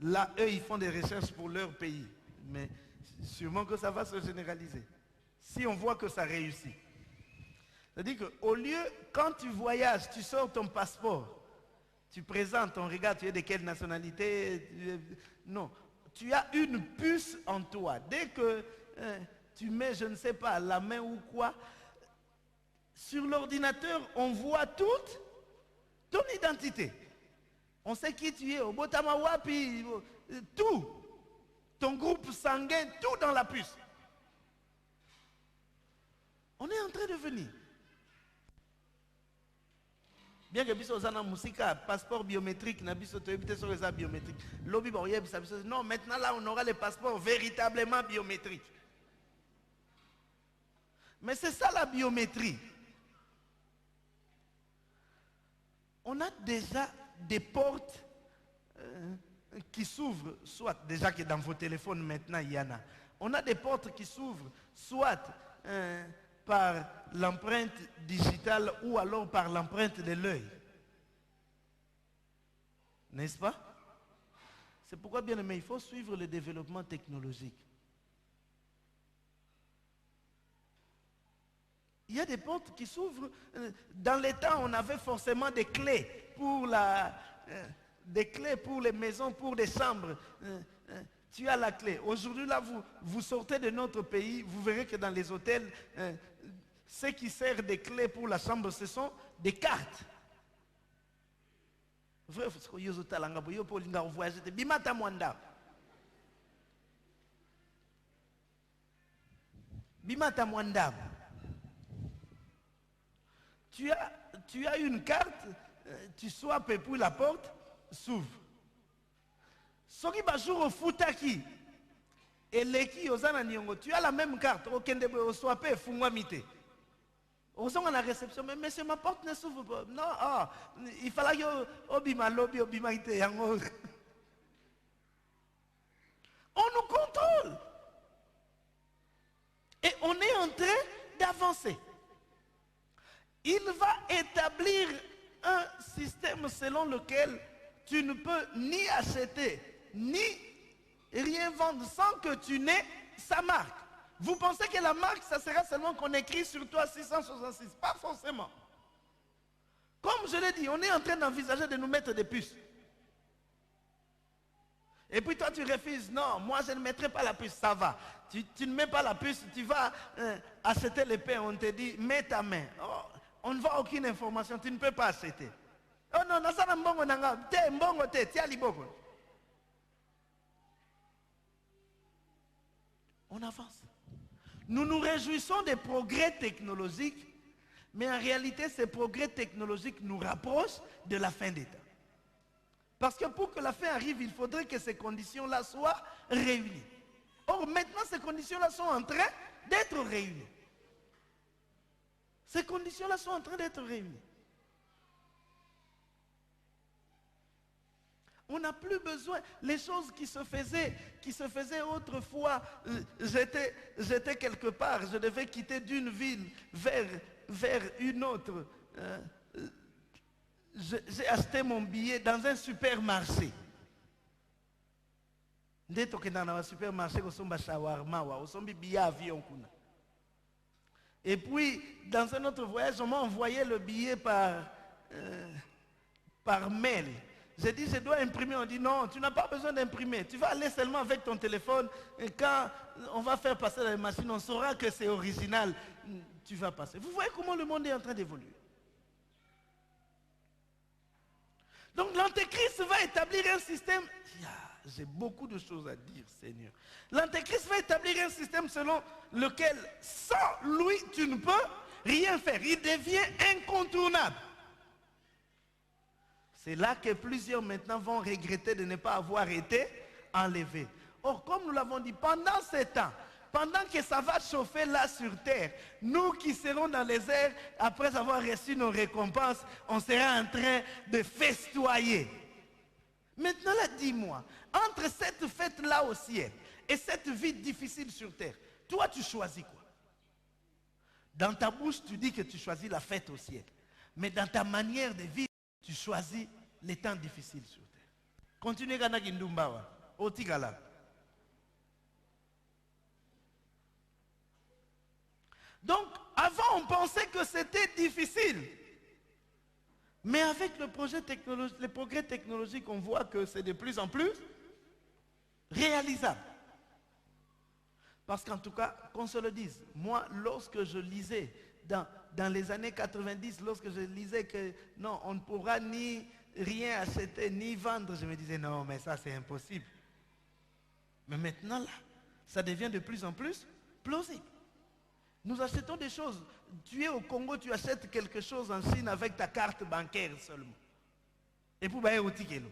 Là, eux, ils font des recherches pour leur pays. Mais sûrement que ça va se généraliser. Si on voit que ça réussit. C'est-à-dire qu'au lieu, quand tu voyages, tu sors ton passeport, tu présentes, on regarde, tu es de quelle nationalité, non. Tu as une puce en toi. Dès que tu mets, je ne sais pas, la main ou quoi, sur l'ordinateur, on voit toute ton identité. On sait qui tu es, au Botamawa, puis tout. Ton groupe sanguin, tout dans la puce. On est en train de venir. Bien que biso zana musika passeport biométrique na biso to ebite sur les biométriques. Lobby ba oyeb sa biso. Non, maintenant là on aura les passeports véritablement biométriques. Mais c'est ça la biométrie. On a déjà des portes qui s'ouvrent, soit déjà que dans vos téléphones maintenant il y en a. On a des portes qui s'ouvrent, soit par l'empreinte digitale ou alors par l'empreinte de l'œil. N'est-ce pas? C'est pourquoi, bien aimé, il faut suivre le développement technologique. Il y a des portes qui s'ouvrent. Dans les temps, on avait forcément des clés pour les maisons, pour les chambres. Tu as la clé. Aujourd'hui, là, vous sortez de notre pays, vous verrez que dans les hôtels, ce qui sert des clés pour la chambre, ce sont des cartes. Vrai, Bimata Mwandab. Tu as une carte, tu swappes et puis la porte s'ouvre. Soki Bajour au Futaki et Leki Ozana Nyongo, tu as la même carte, aucun au swappé, Fungwamite. Ozon à la réception, mais monsieur, ma porte ne s'ouvre pas. Non, il fallait que Obima Lobby, Obima Ite Yango. On nous contrôle. Et on est en train d'avancer. Il va établir un système selon lequel tu ne peux ni acheter, ni rien vendre sans que tu n'aies sa marque. Vous pensez que la marque, ça sera seulement qu'on écrit sur toi 666? Pas forcément. Comme je l'ai dit, on est en train d'envisager de nous mettre des puces. Et puis toi tu refuses, non, moi je ne mettrai pas la puce, ça va. Tu ne mets pas la puce, tu vas acheter le pain, on te dit, mets ta main. Oh, on ne voit aucune information, tu ne peux pas acheter. Oh non, ça n'a mbongo nanga, te mbongo te, tia liboko. on avance. Nous nous réjouissons des progrès technologiques, mais en réalité, ces progrès technologiques nous rapprochent de la fin des temps. Parce que pour que la fin arrive, il faudrait que ces conditions-là soient réunies. Or, maintenant, ces conditions-là sont en train d'être réunies. Ces conditions-là sont en train d'être réunies. On n'a plus besoin. Les choses qui se faisaient autrefois, j'étais quelque part, je devais quitter d'une ville vers une autre. J'ai acheté mon billet dans un supermarché. Dès que dans un supermarché, on a shawarma, on a billet avion. Et puis, dans un autre voyage, on m'a envoyé le billet par mail. J'ai dit, je dois imprimer. On dit, non, tu n'as pas besoin d'imprimer. Tu vas aller seulement avec ton téléphone. Et quand on va faire passer la machine, on saura que c'est original. Tu vas passer. Vous voyez comment le monde est en train d'évoluer. Donc l'Antéchrist va établir un système. J'ai beaucoup de choses à dire, Seigneur. L'Antéchrist va établir un système selon lequel, sans lui, tu ne peux rien faire. Il devient incontournable. C'est là que plusieurs maintenant vont regretter de ne pas avoir été enlevés. Or, comme nous l'avons dit, pendant ce temps, pendant que ça va chauffer là sur terre, nous qui serons dans les airs, après avoir reçu nos récompenses, on sera en train de festoyer. Maintenant là, dis-moi, entre cette fête-là au ciel et cette vie difficile sur terre, toi tu choisis quoi? Dans ta bouche, tu dis que tu choisis la fête au ciel. Mais dans ta manière de vivre, tu choisis les temps difficiles sur terre. Continue Ganagi Ndumbawa, Otigala. Donc, avant, on pensait que c'était difficile. Mais avec le progrès technologique, on voit que c'est de plus en plus réalisable. Parce qu'en tout cas, qu'on se le dise, moi, lorsque je lisais dans les années 90, lorsque je lisais que non, on ne pourra ni rien acheter, ni vendre, je me disais non, mais ça c'est impossible. Mais maintenant, là, ça devient de plus en plus plausible. Nous achetons des choses. Tu es au Congo, tu achètes quelque chose en Chine avec ta carte bancaire seulement. Et pour bailler au ticket.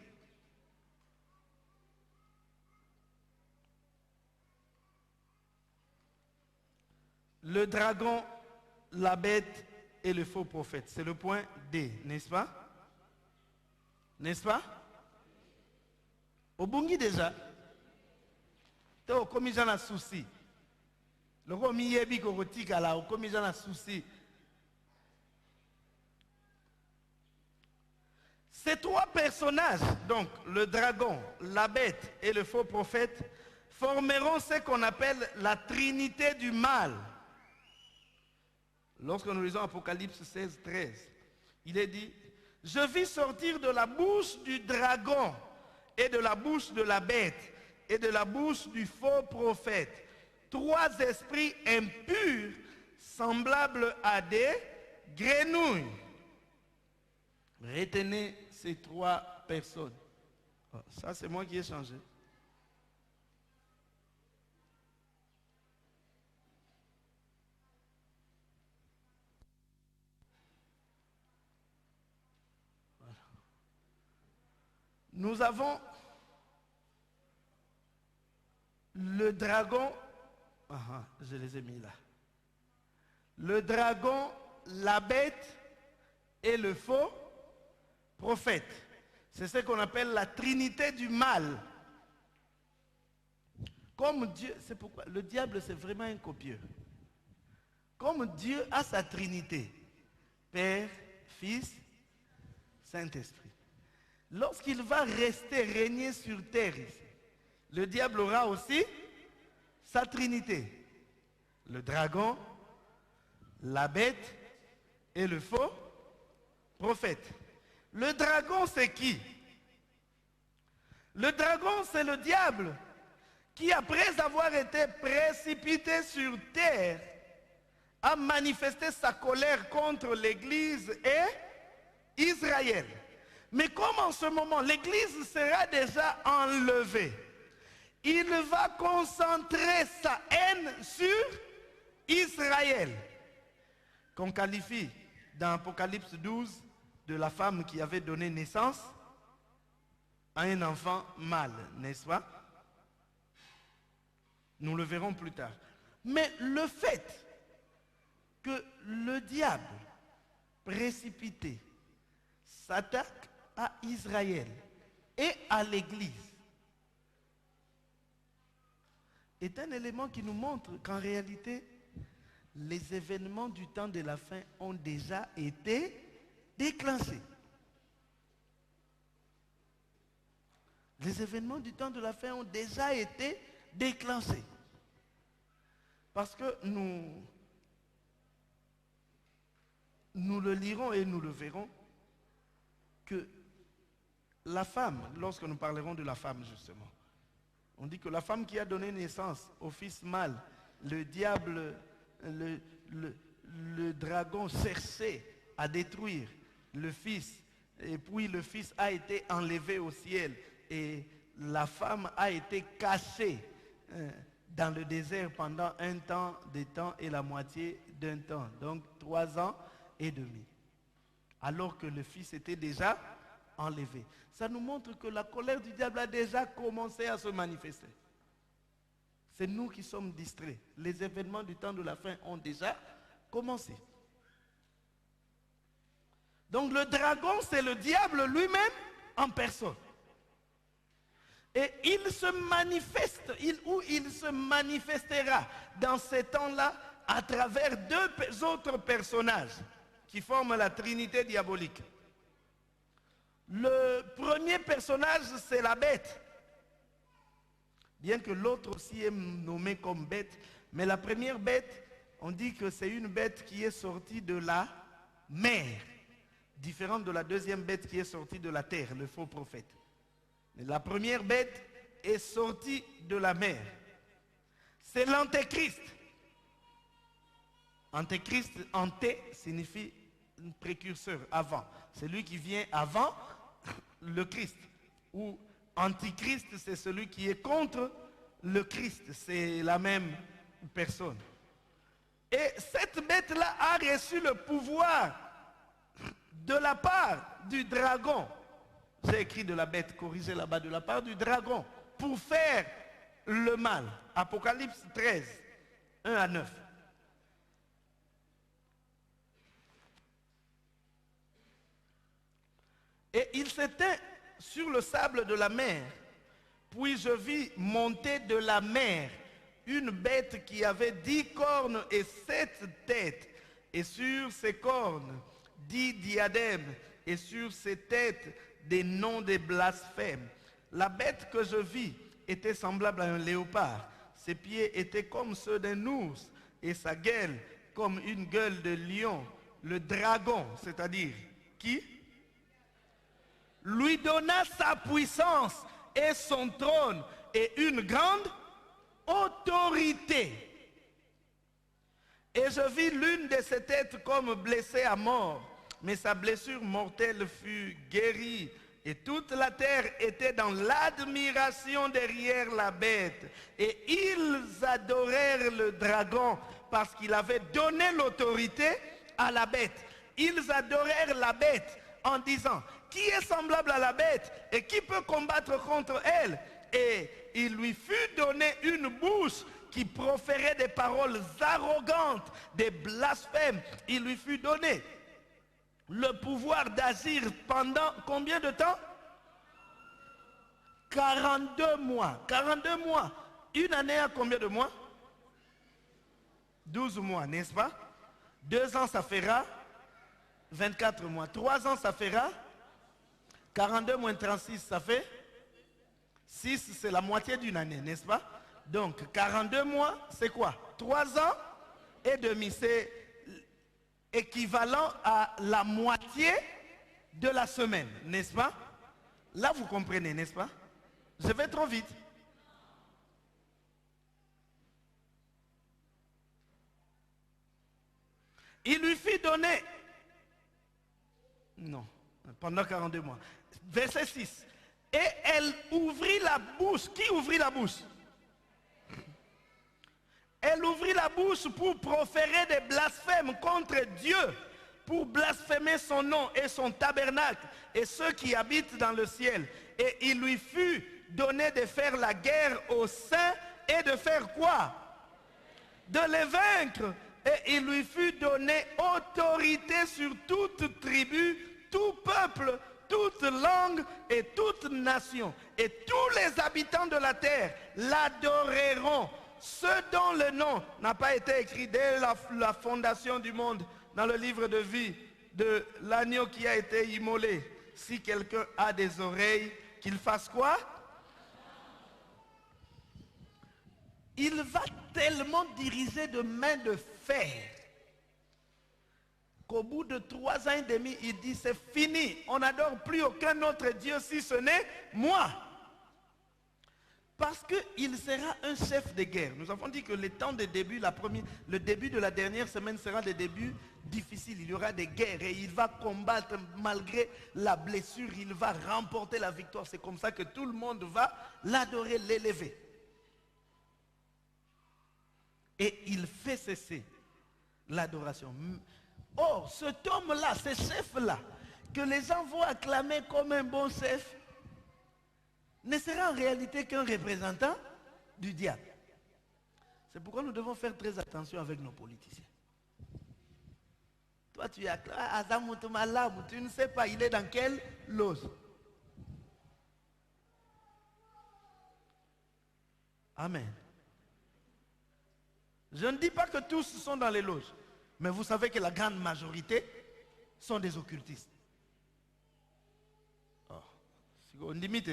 Le dragon, la bête et le faux prophète. C'est le point D, n'est-ce pas? N'est-ce pas? Au Bungi déjà, tu as commis un souci. Le commis yebi korotika là, au commis un souci. Ces trois personnages, donc le dragon, la bête et le faux prophète, formeront ce qu'on appelle la trinité du mal. Lorsque nous lisons Apocalypse 16, 13, il est dit, je vis sortir de la bouche du dragon et de la bouche de la bête et de la bouche du faux prophète trois esprits impurs semblables à des grenouilles. Retenez ces trois personnes. Oh, ça, c'est moi qui ai changé. Voilà. Nous avons le dragon. Je les ai mis là. Le dragon, la bête et le faux prophète. C'est ce qu'on appelle la trinité du mal. Comme Dieu, c'est pourquoi le diable c'est vraiment un copieux. Comme Dieu a sa trinité, Père, Fils, Saint-Esprit. Lorsqu'il va rester régner sur terre ici, le diable aura aussi sa trinité. Le dragon, la bête et le faux prophète. Le dragon, c'est qui? Le dragon, c'est le diable qui, après avoir été précipité sur terre, a manifesté sa colère contre l'Église et Israël. Mais comme en ce moment, l'Église sera déjà enlevée, il va concentrer sa haine sur Israël, qu'on qualifie dans Apocalypse 12 de la femme qui avait donné naissance à un enfant mâle, n'est-ce pas? Nous le verrons plus tard. Mais le fait que le diable précipité s'attaque à Israël et à l'Église est un élément qui nous montre qu'en réalité, les événements du temps de la fin ont déjà été déclenchés. Les événements du temps de la fin ont déjà été déclenchés. Parce que nous le lirons et nous le verrons, que la femme, lorsque nous parlerons de la femme justement, on dit que la femme qui a donné naissance au fils mâle, le diable, le dragon cherchait à détruire le fils, et puis le fils a été enlevé au ciel, et la femme a été cachée dans le désert pendant un temps, des temps et la moitié d'un temps, donc 3 ans et demi, alors que le fils était déjà enlevé. Ça nous montre que la colère du diable a déjà commencé à se manifester. C'est nous qui sommes distraits. Les événements du temps de la fin ont déjà commencé. Donc le dragon, c'est le diable lui-même en personne. Et il se manifeste, il se manifestera dans ces temps-là à travers 2 autres personnages qui forment la Trinité diabolique. Le premier personnage, c'est la bête. Bien que l'autre aussi est nommé comme bête, mais la première bête, on dit que c'est une bête qui est sortie de la mer, différente de la deuxième bête qui est sortie de la terre, le faux prophète. Mais la première bête est sortie de la mer. C'est l'antéchrist. Antéchrist, anté signifie un précurseur, avant. C'est lui qui vient avant le Christ. Ou antichrist, c'est celui qui est contre le Christ. C'est la même personne. Et cette bête-là a reçu le pouvoir de la part du dragon. J'ai écrit de la bête, corrigé là-bas, de la part du dragon, pour faire le mal. Apocalypse 13, 1 à 9. Et il s'éteint sur le sable de la mer. Puis je vis monter de la mer une bête qui avait 10 cornes et 7 têtes. Et sur ses cornes, 10 diadèmes. Et sur ses têtes, des noms de blasphèmes. La bête que je vis était semblable à un léopard. Ses pieds étaient comme ceux d'un ours. Et sa gueule comme une gueule de lion. Le dragon, c'est-à-dire qui lui donna sa puissance et son trône et une grande autorité. Et je vis l'une de ses têtes comme blessée à mort, mais sa blessure mortelle fut guérie. Et toute la terre était dans l'admiration derrière la bête. Et ils adorèrent le dragon parce qu'il avait donné l'autorité à la bête. Ils adorèrent la bête en disant: qui est semblable à la bête et qui peut combattre contre elle? Et il lui fut donné une bouche qui proférait des paroles arrogantes, des blasphèmes. Il lui fut donné le pouvoir d'agir pendant combien de temps? 42 mois. 42 mois. Une année à combien de mois? 12 mois, n'est-ce pas? 2 ans, ça fera 24 mois. 3 ans, ça fera 42 moins 36, ça fait 6, c'est la moitié d'une année, n'est-ce pas? Donc, 42 mois, c'est quoi? 3 ans et demi. C'est équivalent à la moitié de la semaine, n'est-ce pas? Là, vous comprenez, n'est-ce pas? Je vais trop vite. Il lui fit donner... Non, pendant 42 mois. Verset 6. Et elle ouvrit la bouche. Qui ouvrit la bouche? Elle ouvrit la bouche pour proférer des blasphèmes contre Dieu, pour blasphémer son nom et son tabernacle et ceux qui habitent dans le ciel. Et il lui fut donné de faire la guerre aux saints et de faire quoi? De les vaincre. Et il lui fut donné autorité sur toute tribu, tout peuple, toute langue et toute nation. Et tous les habitants de la terre l'adoreront. Ceux dont le nom n'a pas été écrit dès la fondation du monde dans le livre de vie de l'agneau qui a été immolé. Si quelqu'un a des oreilles, qu'il fasse quoi? Il va tellement diriger de main de fer qu'au bout de 3 ans et demi, il dit c'est fini. On n'adore plus aucun autre Dieu si ce n'est moi. Parce qu'il sera un chef de guerre. Nous avons dit que le temps de début, le début de la dernière semaine sera le début difficile. Il y aura des guerres et il va combattre malgré la blessure. Il va remporter la victoire. C'est comme ça que tout le monde va l'adorer, l'élever. Et il fait cesser l'adoration. Or, cet homme-là, ce chef-là, que les gens vont acclamer comme un bon chef, ne sera en réalité qu'un représentant du diable. C'est pourquoi nous devons faire très attention avec nos politiciens. Toi, tu es acclamé, tu ne sais pas, il est dans quelle loge. Amen. Je ne dis pas que tous sont dans les loges, mais vous savez que la grande majorité sont des occultistes. Oh, on limite.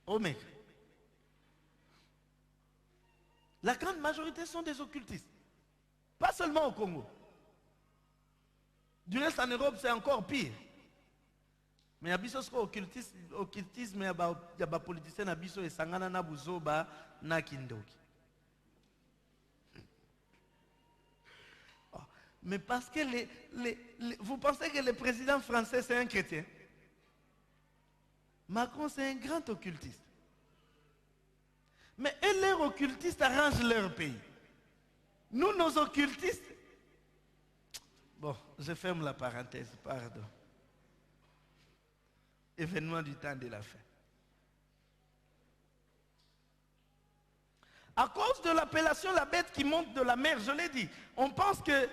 Oh mec. La grande majorité sont des occultistes. Pas seulement au Congo. Du reste en Europe, c'est encore pire. Mais il y a des occultisme, il y a des politiciens, il y a des sangana na buzoba na kindoki. Mais parce que vous pensez que le président français c'est un chrétien? Macron c'est un grand occultiste. Mais eux, leurs occultistes arrangent leur pays. Nous, nos occultistes... Bon, je ferme la parenthèse, pardon. Événement du temps de la fin. À cause de l'appellation la bête qui monte de la mer, je l'ai dit, on pense que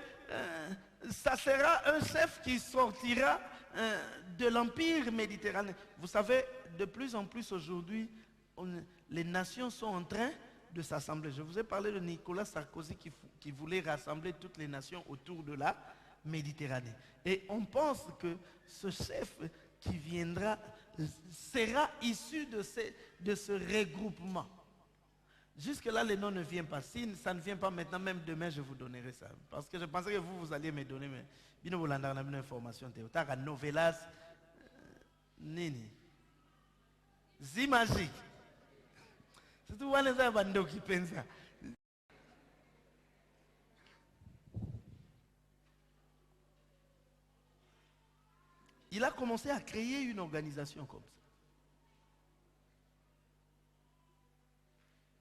ça sera un chef qui sortira de l'empire méditerranéen. Vous savez, de plus en plus aujourd'hui, les nations sont en train de s'assembler. Je vous ai parlé de Nicolas Sarkozy qui voulait rassembler toutes les nations autour de la Méditerranée. Et on pense que ce chef qui viendra sera issu de ce regroupement. Jusque-là, le nom ne vient pas. Si ça ne vient pas maintenant, même demain, je vous donnerai ça. Parce que je pensais que vous alliez me donner, mais bien vous l'en avez une information. T'as novelas, nini, zi magique. C'est tout le monde qui pense ça. Il a commencé à créer une organisation comme ça.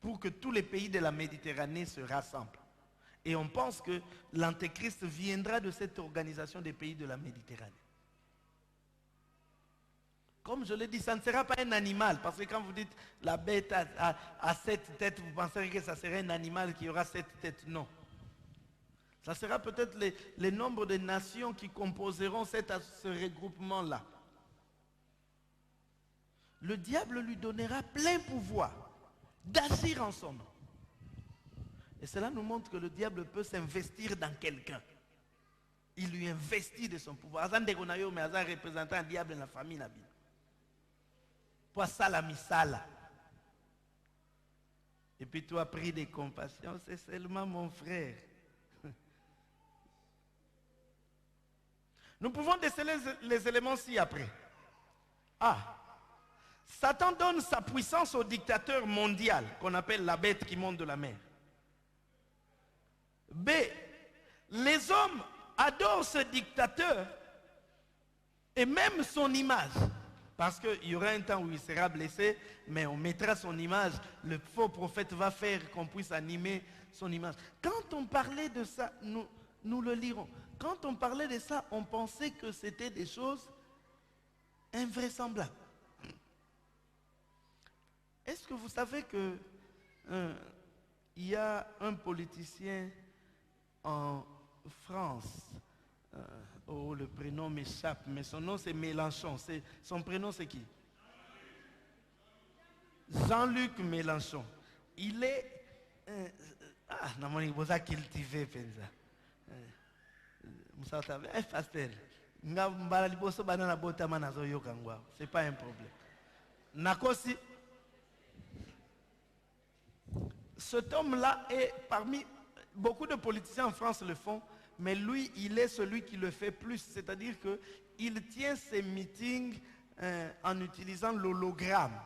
Pour que tous les pays de la Méditerranée se rassemblent. Et on pense que l'Antéchrist viendra de cette organisation des pays de la Méditerranée. Comme je l'ai dit, ça ne sera pas un animal. Parce que quand vous dites la bête a 7 têtes, vous penserez que ça serait un animal qui aura 7 têtes. Non. Ça sera peut-être le nombre de nations qui composeront ce regroupement-là. Le diable lui donnera plein pouvoir d'agir en son nom. Et cela nous montre que le diable peut s'investir dans quelqu'un. Il lui investit de son pouvoir. Mais Azan représentant un diable dans la famille. Pour ça la misala. Et puis toi, pris de compassion, c'est seulement mon frère. Nous pouvons déceler les éléments ci-après. A. Satan donne sa puissance au dictateur mondial, qu'on appelle la bête qui monte de la mer. B. Les hommes adorent ce dictateur et même son image. Parce qu'il y aura un temps où il sera blessé, mais on mettra son image. Le faux prophète va faire qu'on puisse animer son image. Quand on parlait de ça, nous le lirons. Quand on parlait de ça, on pensait que c'était des choses invraisemblables. Est-ce que vous savez que il y a un politicien en France, oh, le prénom m'échappe, mais son nom c'est Mélenchon. Son prénom c'est qui? Jean-Luc Mélenchon. Il est... il faut cultiver, pensa. Pasteur, c'est pas un problème. Nakosi, cet homme-là est parmi... Beaucoup de politiciens en France le font, mais lui, il est celui qui le fait plus. C'est-à-dire qu'il tient ses meetings en utilisant l'hologramme.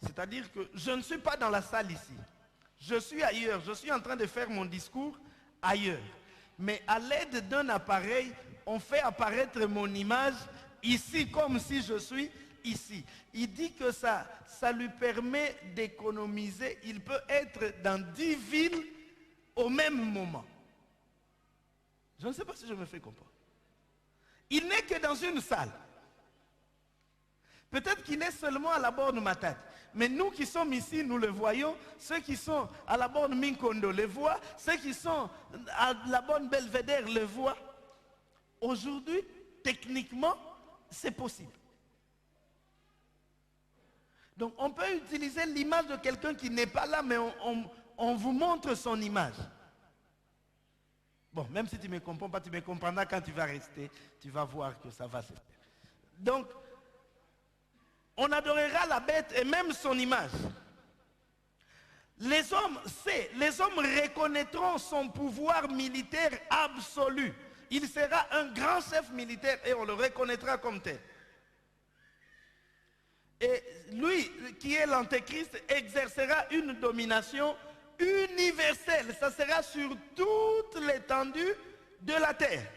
C'est-à-dire que je ne suis pas dans la salle ici. Je suis ailleurs. Je suis en train de faire mon discours ailleurs. Mais à l'aide d'un appareil, on fait apparaître mon image ici comme si je suis ici. Il dit que ça lui permet d'économiser. Il peut être dans 10 villes au même moment. Je ne sais pas si je me fais comprendre. Il n'est que dans une salle. Peut-être qu'il est seulement à la borne Matadi. Mais nous qui sommes ici, nous le voyons. Ceux qui sont à la borne Minkondo le voient. Ceux qui sont à la borne Belvédère le voient. Aujourd'hui, techniquement, c'est possible. Donc on peut utiliser l'image de quelqu'un qui n'est pas là, mais on vous montre son image. Bon, même si tu ne me comprends pas, tu me comprendras quand tu vas rester. Tu vas voir que ça va se faire. Donc, on adorera la bête et même son image. Les hommes reconnaîtront son pouvoir militaire absolu. Il sera un grand chef militaire et on le reconnaîtra comme tel. Et lui, qui est l'antéchrist, exercera une domination universelle. Ça sera sur toute l'étendue de la terre.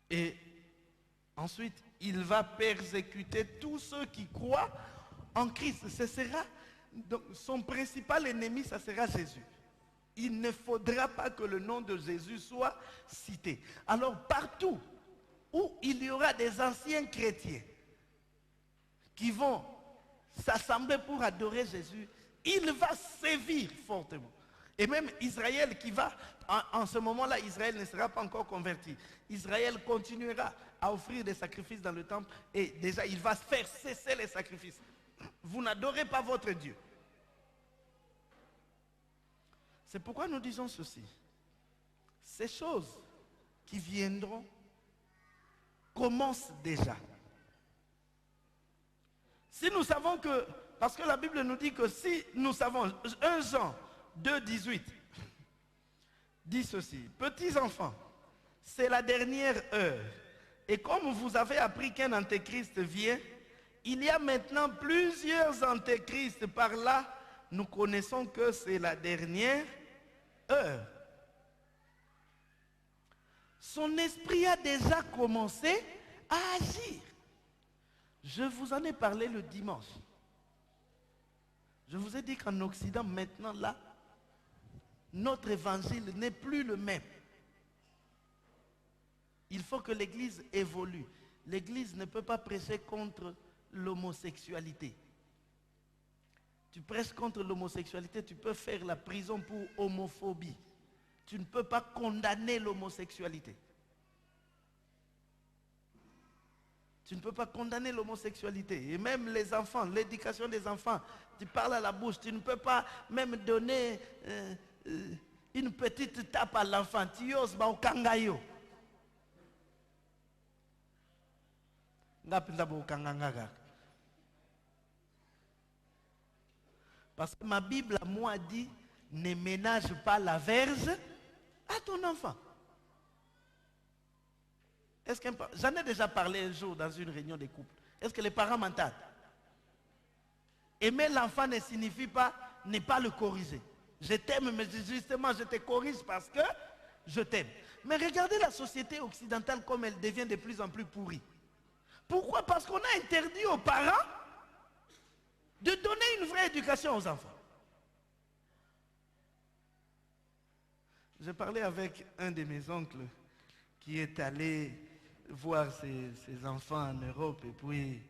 Et ensuite, il va persécuter tous ceux qui croient en Christ. Ce sera, donc, son principal ennemi, ça sera Jésus. Il ne faudra pas que le nom de Jésus soit cité. Alors partout où il y aura des anciens chrétiens qui vont s'assembler pour adorer Jésus, il va sévir fortement. Et même Israël qui va, en ce moment-là, Israël ne sera pas encore converti. Israël continuera à offrir des sacrifices dans le temple et déjà il va faire cesser les sacrifices. Vous n'adorez pas votre Dieu. C'est pourquoi nous disons ceci. Ces choses qui viendront commencent déjà. Si nous savons que, parce que la Bible nous dit que si nous savons, 1 Jean 2, 18, dit ceci, petits enfants, c'est la dernière heure. Et comme vous avez appris qu'un antéchrist vient, il y a maintenant plusieurs antéchrists par là, nous connaissons que c'est la dernière heure. Son esprit a déjà commencé à agir. Je vous en ai parlé le dimanche. Je vous ai dit qu'en Occident, maintenant, là, notre évangile n'est plus le même. Il faut que l'Église évolue. L'Église ne peut pas prêcher contre l'homosexualité. Tu prêches contre l'homosexualité, tu peux faire la prison pour homophobie. Tu ne peux pas condamner l'homosexualité. Tu ne peux pas condamner l'homosexualité. Et même les enfants, l'éducation des enfants, tu parles à la bouche, tu ne peux pas même donner une petite tape à l'enfant. Tu oses au kangayo. Parce que ma Bible à moi dit, ne ménage pas la verge à ton enfant. J'en ai déjà parlé un jour dans une réunion de couple. Est-ce que les parents m'entendent? Aimer l'enfant ne signifie pas ne pas le corriger. Je t'aime, mais justement je te corrige parce que je t'aime. Mais regardez la société occidentale comme elle devient de plus en plus pourrie. Pourquoi? Parce qu'on a interdit aux parents de donner une vraie éducation aux enfants. J'ai parlé avec un de mes oncles qui est allé voir ses enfants en Europe et puis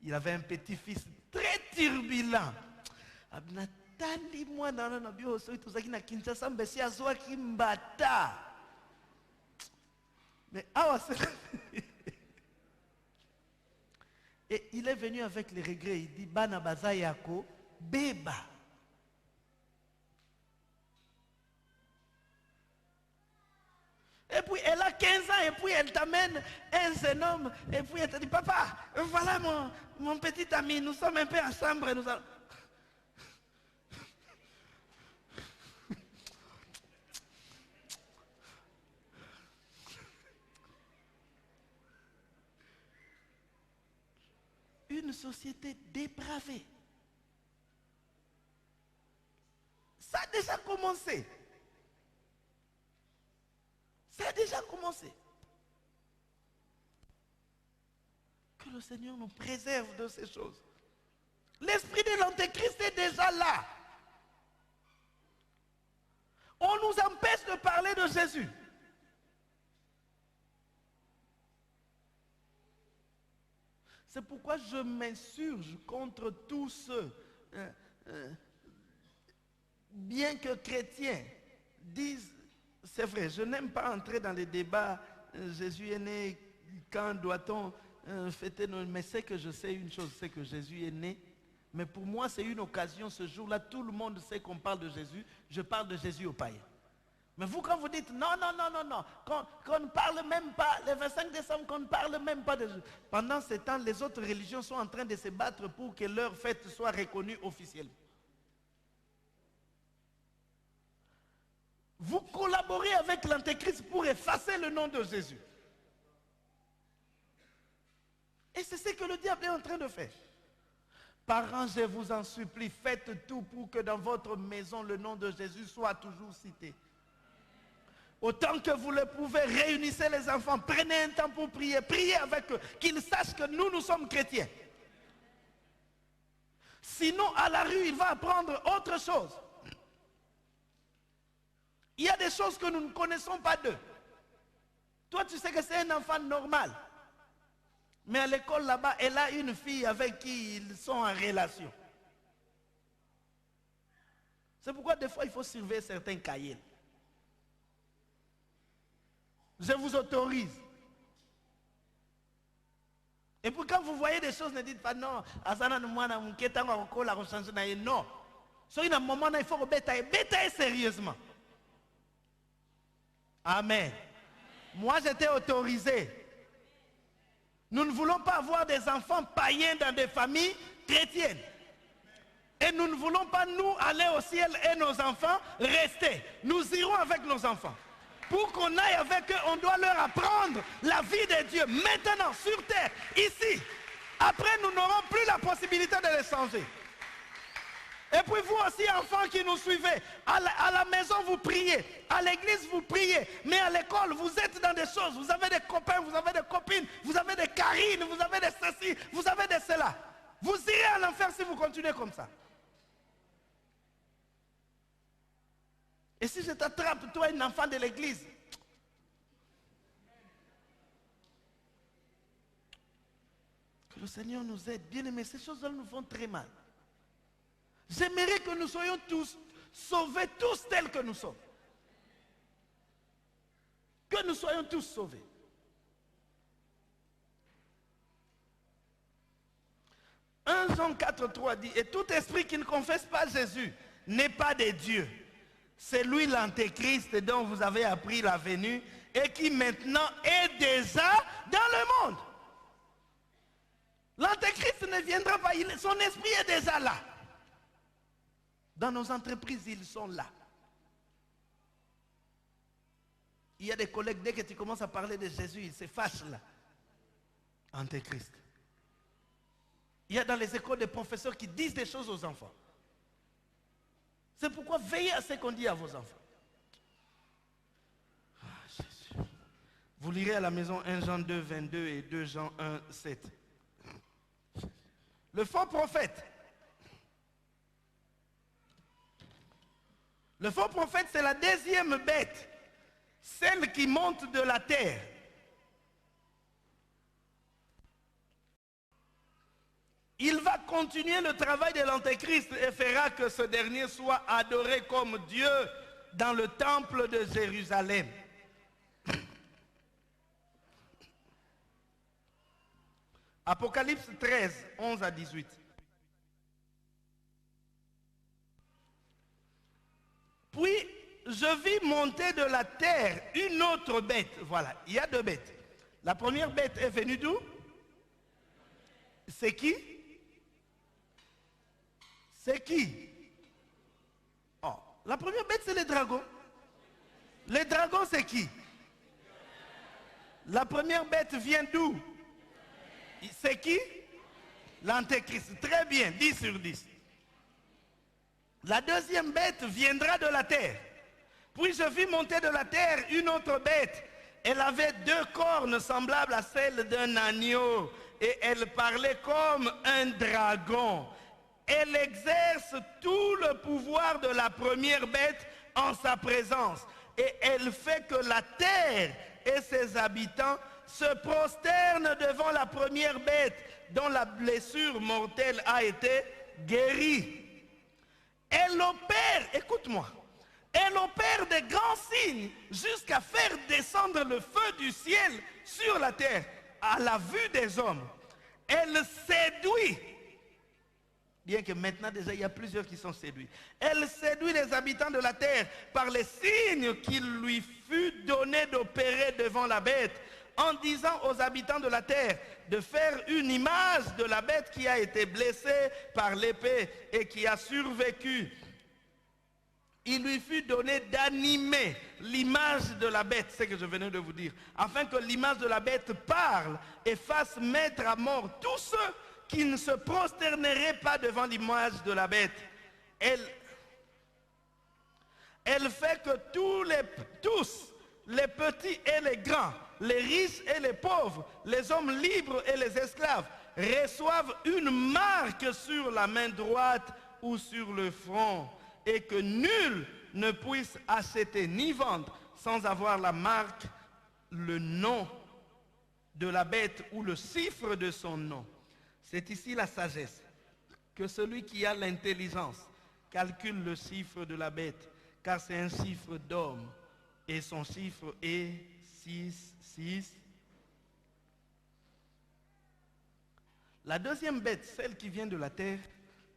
il avait un petit-fils très turbulent. Natali moi na bio so ituzaki na Kinshasa mbesi azwaki mbata. Mais awa et il est venu avec les regrets. Il dit bana baza yako beba. Et puis elle a 15 ans et puis elle t'amène un jeune homme et puis elle te dit papa, voilà mon petit ami, nous sommes un peu ensemble. Nous allons... Une société dépravée. Ça a déjà commencé. Ça a déjà commencé. Que le Seigneur nous préserve de ces choses. L'esprit de l'Antéchrist est déjà là. On nous empêche de parler de Jésus. C'est pourquoi je m'insurge contre tous ceux, bien que chrétiens, disent, c'est vrai, je n'aime pas entrer dans les débats, Jésus est né, quand doit-on fêter Noël, mais c'est que je sais une chose, c'est que Jésus est né, mais pour moi c'est une occasion, ce jour-là, tout le monde sait qu'on parle de Jésus, je parle de Jésus aux païens. Mais vous, quand vous dites non, qu'on ne parle même pas, le 25 décembre, qu'on ne parle même pas de Jésus. Pendant ce temps, les autres religions sont en train de se battre pour que leur fête soit reconnue officiellement. Vous collaborez avec l'Antéchrist pour effacer le nom de Jésus. Et c'est ce que le diable est en train de faire. Parents, je vous en supplie, faites tout pour que dans votre maison, le nom de Jésus soit toujours cité. Autant que vous le pouvez, réunissez les enfants, prenez un temps pour prier, priez avec eux, qu'ils sachent que nous sommes chrétiens. Sinon, à la rue, il va apprendre autre chose. Il y a des choses que nous ne connaissons pas d'eux. Toi, tu sais que c'est un enfant normal. Mais à l'école là-bas, elle a une fille avec qui ils sont en relation. C'est pourquoi des fois, il faut surveiller certains cahiers. Je vous autorise. Et puis quand vous voyez des choses, ne dites pas non. Non. Soyez dans un moment il faut bêter sérieusement. Amen. Moi j'étais autorisé. Nous ne voulons pas avoir des enfants païens dans des familles chrétiennes. Et nous ne voulons pas nous aller au ciel et nos enfants rester. Nous irons avec nos enfants. Pour qu'on aille avec eux, on doit leur apprendre la vie de Dieu. Maintenant, sur terre, ici. Après, nous n'aurons plus la possibilité de les changer. Et puis vous aussi, enfants qui nous suivez, à la maison, vous priez. À l'église, vous priez. Mais à l'école, vous êtes dans des choses. Vous avez des copains, vous avez des copines, vous avez des carines, vous avez des ceci, vous avez des cela. Vous irez en enfer si vous continuez comme ça. Et si je t'attrape, toi, un enfant de l'église, que le Seigneur nous aide. Bien aimés, ces choses-là nous font très mal. J'aimerais que nous soyons tous sauvés, tous tels que nous sommes. Que nous soyons tous sauvés. Jean 4,3 dit, et tout esprit qui ne confesse pas Jésus n'est pas de Dieu. C'est lui l'Antéchrist dont vous avez appris la venue et qui maintenant est déjà dans le monde. L'Antéchrist ne viendra pas, son esprit est déjà là. Dans nos entreprises, ils sont là. Il y a des collègues, dès que tu commences à parler de Jésus, ils se fâchent là. Antéchrist. Il y a dans les écoles des professeurs qui disent des choses aux enfants. C'est pourquoi veillez à ce qu'on dit à vos enfants. Ah, Jésus. Vous lirez à la maison 1 Jean 2, 22 et 2 Jean 1, 7. Le faux prophète. Le faux prophète, c'est la deuxième bête, celle qui monte de la terre. Il va continuer le travail de l'Antéchrist et fera que ce dernier soit adoré comme Dieu dans le temple de Jérusalem. Apocalypse 13, 11 à 18. Puis je vis monter de la terre une autre bête. Voilà, il y a deux bêtes. La première bête est venue d'où? C'est qui? C'est qui? Oh, la première bête, c'est les dragons. Les dragons, c'est qui? La première bête vient d'où? C'est qui? L'Antéchrist. Très bien, 10 sur 10. La deuxième bête viendra de la terre. Puis je vis monter de la terre une autre bête. Elle avait deux cornes semblables à celles d'un agneau. Et elle parlait comme un dragon. Elle exerce tout le pouvoir de la première bête en sa présence. Et elle fait que la terre et ses habitants se prosternent devant la première bête dont la blessure mortelle a été guérie. Elle opère, écoute-moi, elle opère des grands signes jusqu'à faire descendre le feu du ciel sur la terre à la vue des hommes. Elle séduit, bien que maintenant déjà il y a plusieurs qui sont séduits. Elle séduit les habitants de la terre par les signes qu'il lui fut donné d'opérer devant la bête, en disant aux habitants de la terre de faire une image de la bête qui a été blessée par l'épée et qui a survécu. Il lui fut donné d'animer l'image de la bête, c'est ce que je venais de vous dire, afin que l'image de la bête parle et fasse mettre à mort tous ceux qui ne se prosterneraient pas devant l'image de la bête. Elle fait que tous, les petits et les grands, les riches et les pauvres, les hommes libres et les esclaves, reçoivent une marque sur la main droite ou sur le front, et que nul ne puisse acheter ni vendre sans avoir la marque, le nom de la bête ou le chiffre de son nom. C'est ici la sagesse, que celui qui a l'intelligence calcule le chiffre de la bête, car c'est un chiffre d'homme, et son chiffre est 666. La deuxième bête, celle qui vient de la terre,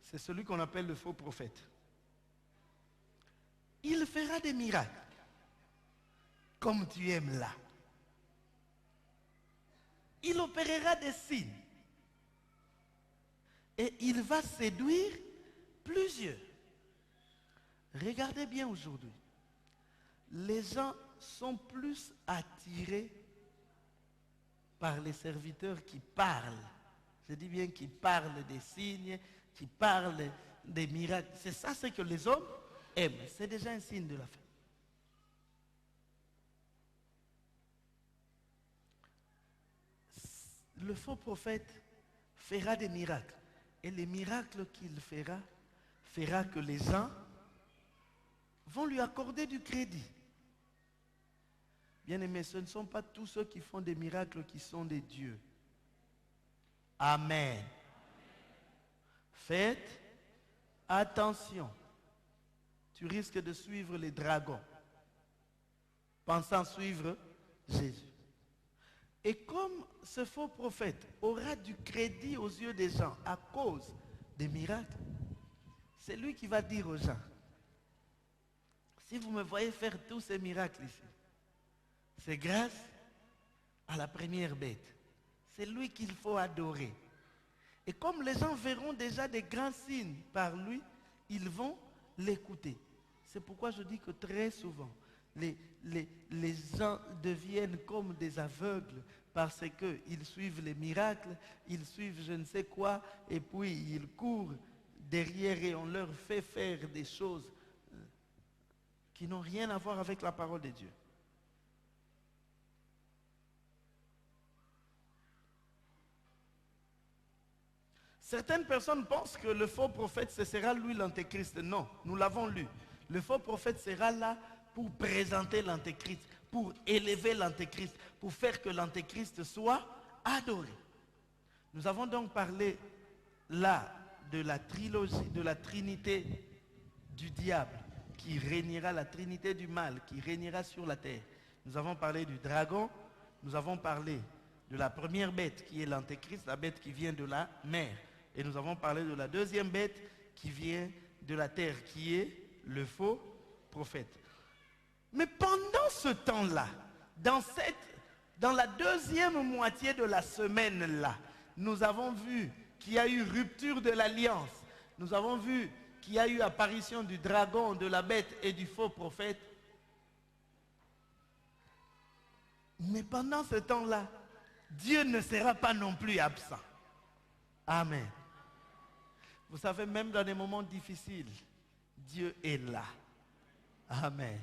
c'est celui qu'on appelle le faux prophète. Il fera des miracles, comme tu aimes là. Il opérera des signes. Et il va séduire plusieurs. Regardez bien aujourd'hui. Les gens sont plus attirés par les serviteurs qui parlent. Je dis bien qui parlent des signes, qui parlent des miracles. C'est ça ce que les hommes aiment. C'est déjà un signe de la fin. Le faux prophète fera des miracles. Et les miracles qu'il fera que les gens vont lui accorder du crédit. Bien-aimés, ce ne sont pas tous ceux qui font des miracles qui sont des dieux. Amen. Faites attention. Tu risques de suivre les dragons, pensant suivre Jésus. Et comme ce faux prophète aura du crédit aux yeux des gens à cause des miracles, c'est lui qui va dire aux gens, si vous me voyez faire tous ces miracles ici, c'est grâce à la première bête. C'est lui qu'il faut adorer. Et comme les gens verront déjà des grands signes par lui, ils vont l'écouter. C'est pourquoi je dis que très souvent, les gens deviennent comme des aveugles parce qu'ils suivent les miracles, ils suivent je ne sais quoi, et puis ils courent derrière et on leur fait faire des choses qui n'ont rien à voir avec la parole de Dieu. Certaines personnes pensent que le faux prophète, ce sera lui l'antéchrist. Non, nous l'avons lu. Le faux prophète sera là pour présenter l'antéchrist, pour élever l'antéchrist, pour faire que l'antéchrist soit adoré. Nous avons donc parlé là de la trilogie, de la trinité du diable qui régnera, la trinité du mal qui régnera sur la terre. Nous avons parlé du dragon, nous avons parlé de la première bête qui est l'antéchrist, la bête qui vient de la mer. Et nous avons parlé de la deuxième bête qui vient de la terre, qui est le faux prophète. Mais pendant ce temps-là, dans la deuxième moitié de la semaine-là, nous avons vu qu'il y a eu rupture de l'alliance. Nous avons vu qu'il y a eu apparition du dragon, de la bête et du faux prophète. Mais pendant ce temps-là, Dieu ne sera pas non plus absent. Amen. Vous savez, même dans des moments difficiles, Dieu est là. Amen.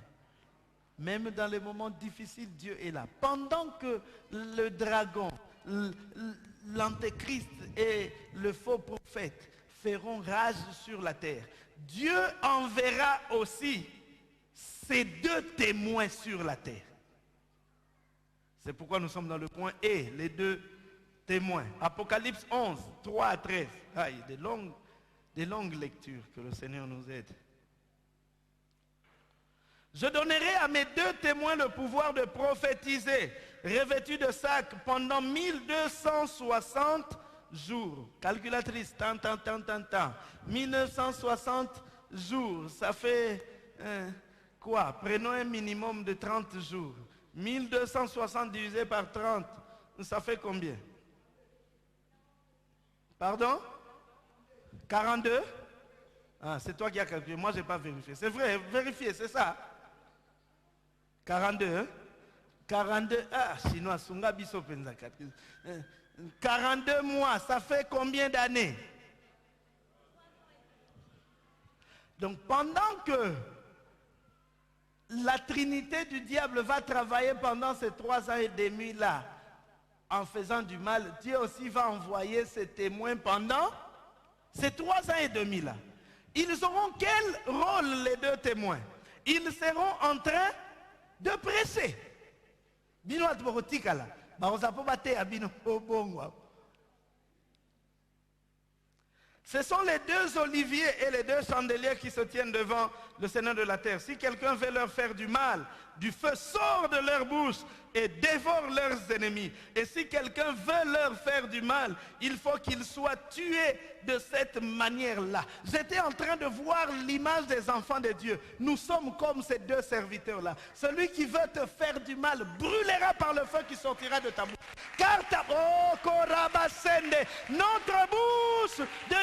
Même dans les moments difficiles, Dieu est là. Pendant que le dragon, l'antéchrist et le faux prophète feront rage sur la terre, Dieu enverra aussi ses deux témoins sur la terre. C'est pourquoi nous sommes dans le point E, les deux témoins. Apocalypse 11, 3 à 13. Ah, il y a des longues lectures, que le Seigneur nous aide. Je donnerai à mes deux témoins le pouvoir de prophétiser, revêtus de sac pendant 1260 jours. Calculatrice, tant. 1960 jours, ça fait quoi? Prenons un minimum de 30 jours. 1260 divisé par 30, ça fait combien? Pardon? 42? Ah, c'est toi qui as calculé, moi je n'ai pas vérifié. C'est vrai, vérifiez, c'est ça. 42, hein? 42, ah, chinois, Sunga Biso Penza. 42 mois, ça fait combien d'années? Donc pendant que la trinité du diable va travailler pendant ces 3 ans et demi là, en faisant du mal, Dieu aussi va envoyer ses témoins pendant ces 3 ans et demi là. Ils auront quel rôle les deux témoins? Ils seront en train de prêcher. Bino atborotika là, barozapo bino obongwa. Ce sont les deux oliviers et les deux chandeliers qui se tiennent devant le Seigneur de la terre. Si quelqu'un veut leur faire du mal, du feu sort de leur bouche et dévore leurs ennemis. Et si quelqu'un veut leur faire du mal, il faut qu'il soit tué de cette manière-là. J'étais en train de voir l'image des enfants de Dieu. Nous sommes comme ces deux serviteurs-là. Celui qui veut te faire du mal brûlera par le feu qui sortira de ta bouche. Car de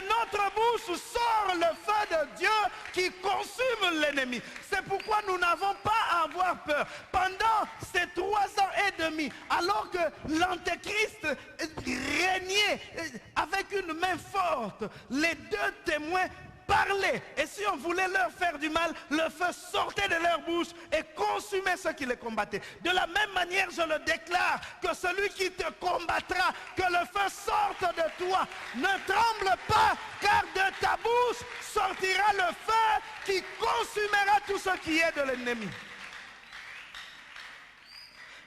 notre bouche sort le feu de Dieu qui consume l'ennemi. C'est pourquoi nous n'avons pas à avoir peur. Pendant ces 3 ans et demi, alors que l'antéchrist régnait avec une main forte, les deux témoins parlaient. Et si on voulait leur faire du mal, le feu sortait de leur bouche et consumait ceux qui les combattaient. De la même manière, je le déclare, que celui qui te combattra, que le feu sorte de toi. Ne tremble pas, car de ta bouche sortira le feu qui consumera tout ce qui est de l'ennemi.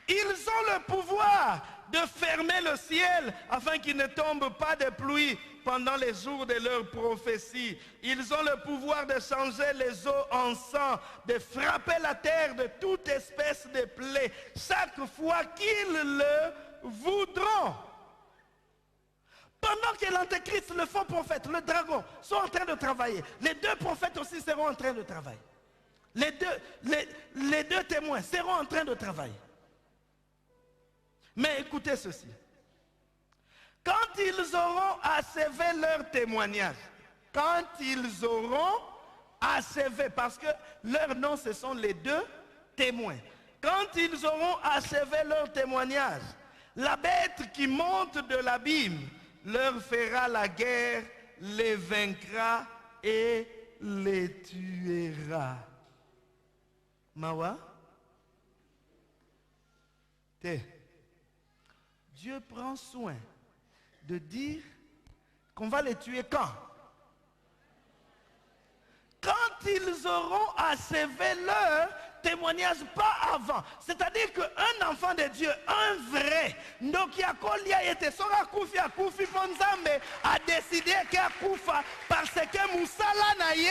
Ils ont le pouvoir de fermer le ciel afin qu'il ne tombe pas de pluie pendant les jours de leur prophétie. Ils ont le pouvoir de changer les eaux en sang, de frapper la terre de toute espèce de plaie chaque fois qu'ils le voudront. Pendant que l'antéchrist, le faux prophète, le dragon sont en train de travailler, les deux prophètes aussi seront en train de travailler. Les deux témoins seront en train de travailler. Mais écoutez ceci. Quand ils auront achevé leur témoignage, parce que leur nom, ce sont les deux témoins. Quand ils auront achevé leur témoignage, la bête qui monte de l'abîme leur fera la guerre, les vaincra et les tuera. Mawa? Dieu prend soin de dire qu'on va les tuer quand? Quand ils auront achevé leur témoignage, pas avant. C'est-à-dire qu'un enfant de Dieu, un vrai, donc Yakolia était sora koufi a koufi ponzambe a décidé qu'Akoufa parce que Moussala naye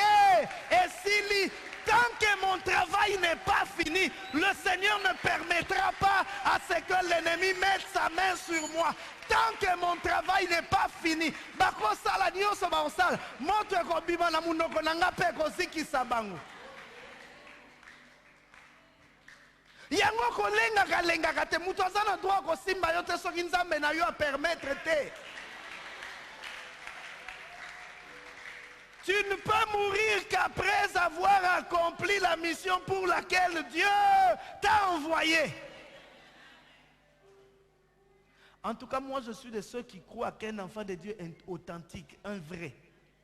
et Sili. Tant que mon travail n'est pas fini, le Seigneur ne permettra pas à ce que l'ennemi mette sa main sur moi. Tant que mon travail n'est pas fini, bakosala nyonso bakosala, moto ekobima na munoko nanga pe kozikisa bango. Yango kolengaka te, mutu aza na droit kosimba yo te soki nzambe na yo a permettre te. Tu ne peux mourir qu'après avoir accompli la mission pour laquelle Dieu t'a envoyé. En tout cas, moi je suis de ceux qui croient qu'un enfant de Dieu est authentique, un vrai,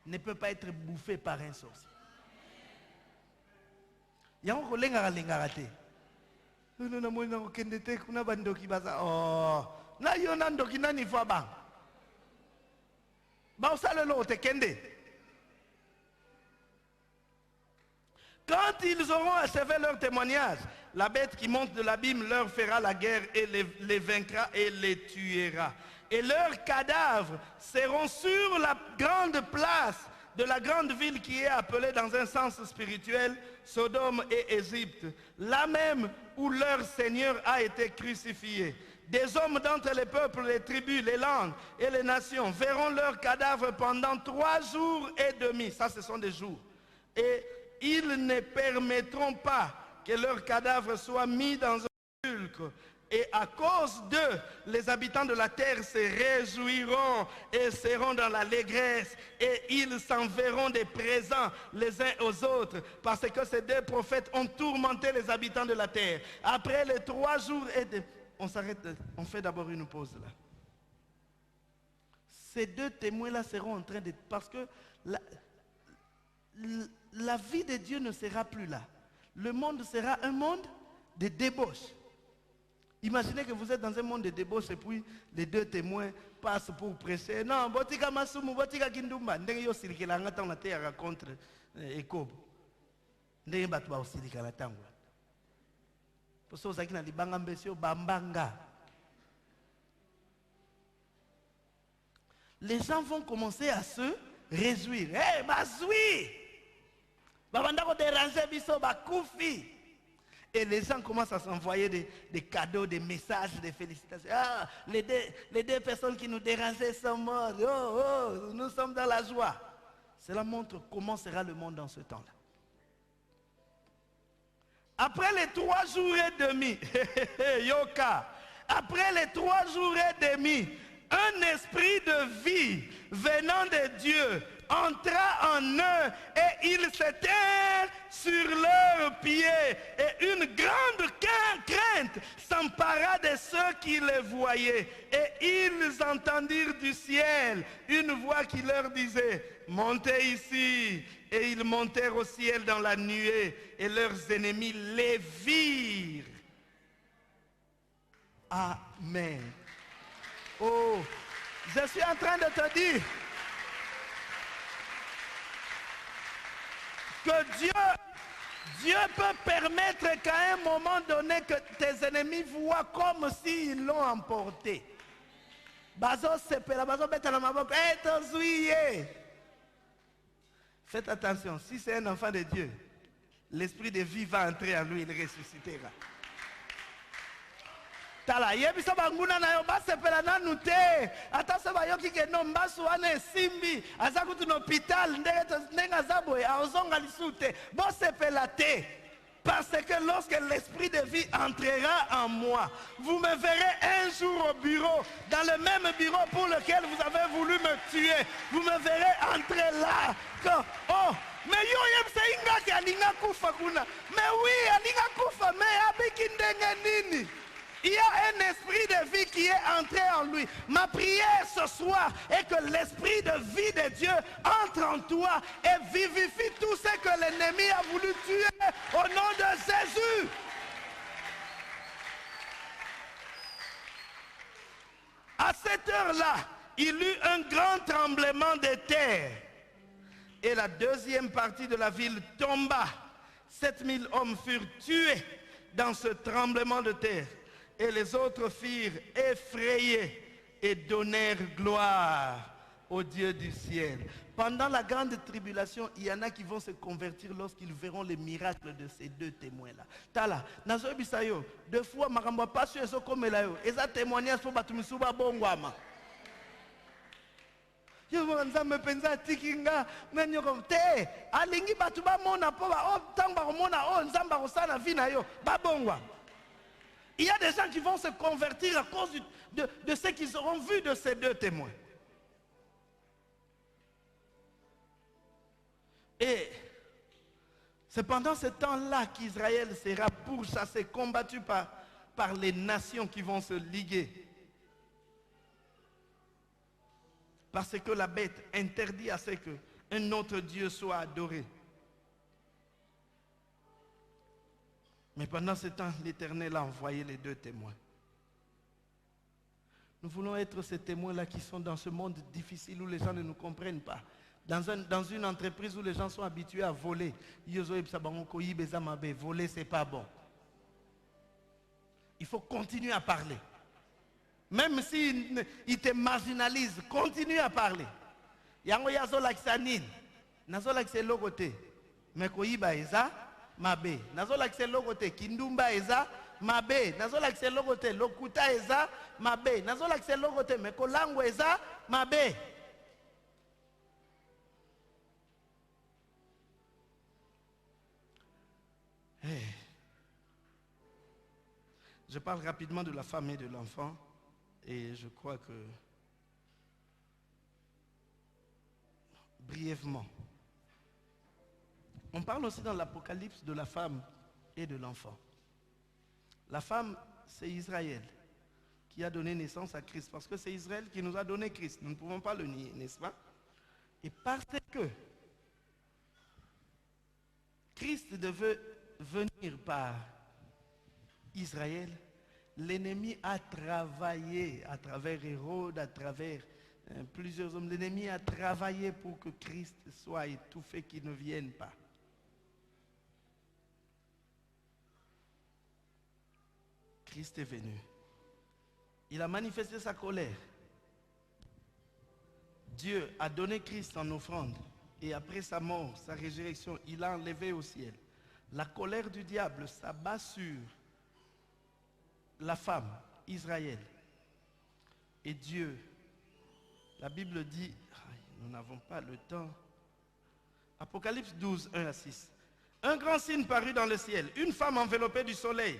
ne peut pas être bouffé par un sorcier. Yango kolenga lenga te. Non moi na kokende te kuna bandoki baza. Oh, na yo na ndoki nani fwa ba. Ba osale lo te kende. Quand ils auront achevé leur témoignage, la bête qui monte de l'abîme leur fera la guerre et les vaincra et les tuera. Et leurs cadavres seront sur la grande place de la grande ville qui est appelée dans un sens spirituel Sodome et Égypte, là même où leur Seigneur a été crucifié. Des hommes d'entre les peuples, les tribus, les langues et les nations verront leurs cadavres pendant 3 jours et demi. Ça, ce sont des jours. Et ils ne permettront pas que leurs cadavres soient mis dans un sepulcre. Et à cause d'eux, les habitants de la terre se réjouiront et seront dans l'allégresse. Et ils s'enverront des présents les uns aux autres. Parce que ces 2 prophètes ont tourmenté les habitants de la terre. Après les 3 jours et demi, on s'arrête, on fait d'abord une pause là. Ces 2 témoins-là seront en train de... Parce que la vie de Dieu ne sera plus là. Le monde sera un monde de débauche. Imaginez que vous êtes dans un monde de débauche et puis les 2 témoins passent pour prêcher. Non, botika masumu, botika kindumba. Ndenge yo silikela ngata na te ya contre ekobo. Ndenge batu ba silikela tango. Poso zaki na libanga mbesio bambanga. Les gens vont commencer à se réjouir. Hey, bazoui! Babandako déranger biso bakoufi. Et les gens commencent à s'envoyer des cadeaux, des messages, des félicitations. Ah, les deux personnes qui nous dérangeaient sont mortes. Oh, nous sommes dans la joie. Cela montre comment sera le monde dans ce temps-là. Après les 3 jours et demi, Yoka, après les 3 jours et demi, un esprit de vie venant de Dieu entra en eux et ils s'éteignirent sur leurs pieds. Et une grande crainte s'empara de ceux qui les voyaient. Et ils entendirent du ciel une voix qui leur disait, montez ici. Et ils montèrent au ciel dans la nuée et leurs ennemis les virent. Amen. Oh, je suis en train de te dire que Dieu peut permettre qu'à un moment donné que tes ennemis voient comme s'ils l'ont emporté. Faites attention, si c'est un enfant de Dieu, l'esprit de vie va entrer en lui, il ressuscitera. Tala yebisa banguna na yo basepela nanu te ata se bayoki ke no mbasu wana esimbi aza kutu na hôpital ndenge aza boye aozonga lisu te bosepela te parce que lorsque l'esprit de vie entrera en moi, vous me verrez un jour au bureau, dans le même bureau pour lequel vous avez voulu me tuer, vous me verrez entrer là. Oh, mais yo yebisa ingaki alinga kufa kuna, mais oui alinga kufa, mais abiki ndenge nini. Il y a un esprit de vie qui est entré en lui. Ma prière ce soir est que l'esprit de vie de Dieu entre en toi et vivifie tout ce que l'ennemi a voulu tuer au nom de Jésus. À cette heure-là, il eut un grand tremblement de terre. Et la deuxième partie de la ville tomba. 7000 hommes furent tués dans ce tremblement de terre. Et les autres firent effrayés et donnèrent gloire au Dieu du ciel. Pendant la grande tribulation, il y en a qui vont se convertir lorsqu'ils verront les miracles de ces deux témoins-là. Tala, nazo bisayo, deux fois makambo pas sur eso comme là yo. Eza témoignage pour batumisuba bongwama. Yo nzambe penza tikinga nanyoko te alingi batu ba mona po ba o tanga ko mona o nzamba ko sana vina yo ba bongwa. Il y a des gens qui vont se convertir à cause de ce qu'ils auront vu de ces deux témoins. Et c'est pendant ce temps-là qu'Israël sera pourchassé, combattu par les nations qui vont se liguer. Parce que la bête interdit à ce qu'un autre Dieu soit adoré. Mais pendant ce temps, l'Éternel a envoyé les deux témoins. Nous voulons être ces témoins-là qui sont dans ce monde difficile où les gens ne nous comprennent pas. Dans une entreprise où les gens sont habitués à voler. Voler, c'est pas bon. Il faut continuer à parler. Même s'ils te marginalisent, continue à parler. Yango yazo laksanin. Nazo lakse logote. Mekoyiba eza mabe. Nazo lakse logote kindumba eza mabe. Nazo lakse logote lokuta eza mabe. Nazo lakse logote mekolango eza mabe. Hey. Je parle rapidement de la femme et de l'enfant et je crois que brièvement. On parle aussi dans l'Apocalypse de la femme et de l'enfant. La femme, c'est Israël qui a donné naissance à Christ parce que c'est Israël qui nous a donné Christ. Nous ne pouvons pas le nier, n'est-ce pas? Et parce que Christ devait venir par Israël, l'ennemi a travaillé à travers Hérode, à travers plusieurs hommes. L'ennemi a travaillé pour que Christ soit étouffé, qu'il ne vienne pas. Christ est venu. Il a manifesté sa colère. Dieu a donné Christ en offrande. Et après sa mort, sa résurrection, il l'a enlevé au ciel. La colère du diable s'abat sur la femme, Israël. Et Dieu, la Bible dit, nous n'avons pas le temps. Apocalypse 12, 1 à 6. Un grand signe parut dans le ciel, une femme enveloppée du soleil,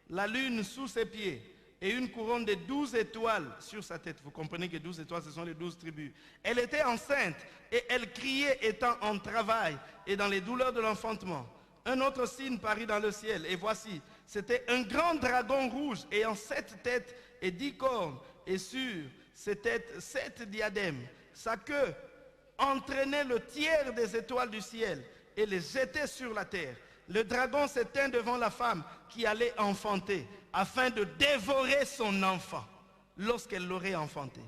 la lune sous ses pieds, et une couronne de 12 étoiles sur sa tête. Vous comprenez que 12 étoiles, ce sont les 12 tribus. Elle était enceinte, et elle criait étant en travail, et dans les douleurs de l'enfantement. Un autre signe parut dans le ciel, et voici, c'était un grand dragon rouge, ayant 7 têtes et 10 cornes, et sur ses têtes 7 diadèmes. Sa queue entraînait le tiers des étoiles du ciel, et les jetait sur la terre. Le dragon s'éteint devant la femme qui allait enfanter, afin de dévorer son enfant, lorsqu'elle l'aurait enfanté.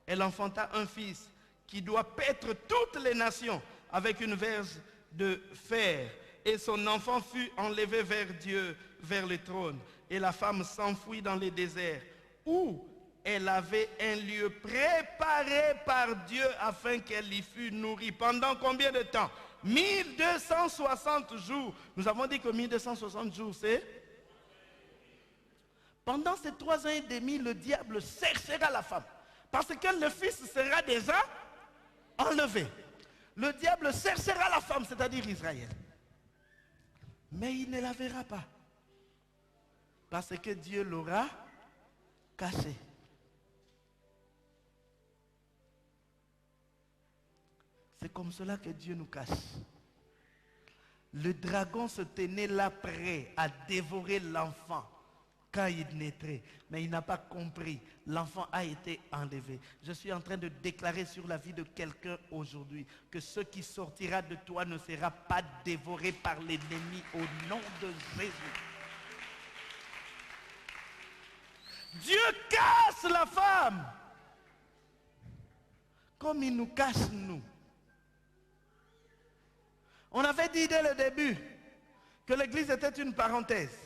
Elle enfanta un fils, qui doit paître toutes les nations, avec une verge de fer. Et son enfant fut enlevé vers Dieu, vers le trône. Et la femme s'enfuit dans les déserts, où elle avait un lieu préparé par Dieu afin qu'elle y fût nourrie. Pendant combien de temps? 1260 jours. Nous avons dit que 1260 jours, c'est... Pendant ces 3 ans et demi, le diable cherchera la femme. Parce que le fils sera déjà enlevé. Le diable cherchera la femme, c'est-à-dire Israël. Mais il ne la verra pas. Parce que Dieu l'aura cachée. C'est comme cela que Dieu nous cache. Le dragon se tenait là prêt à dévorer l'enfant quand il naîtrait. Mais il n'a pas compris. L'enfant a été enlevé. Je suis en train de déclarer sur la vie de quelqu'un aujourd'hui que ce qui sortira de toi ne sera pas dévoré par l'ennemi au nom de Jésus. Dieu casse la femme. comme il nous cache nous. On avait dit dès le début que l'église était une parenthèse.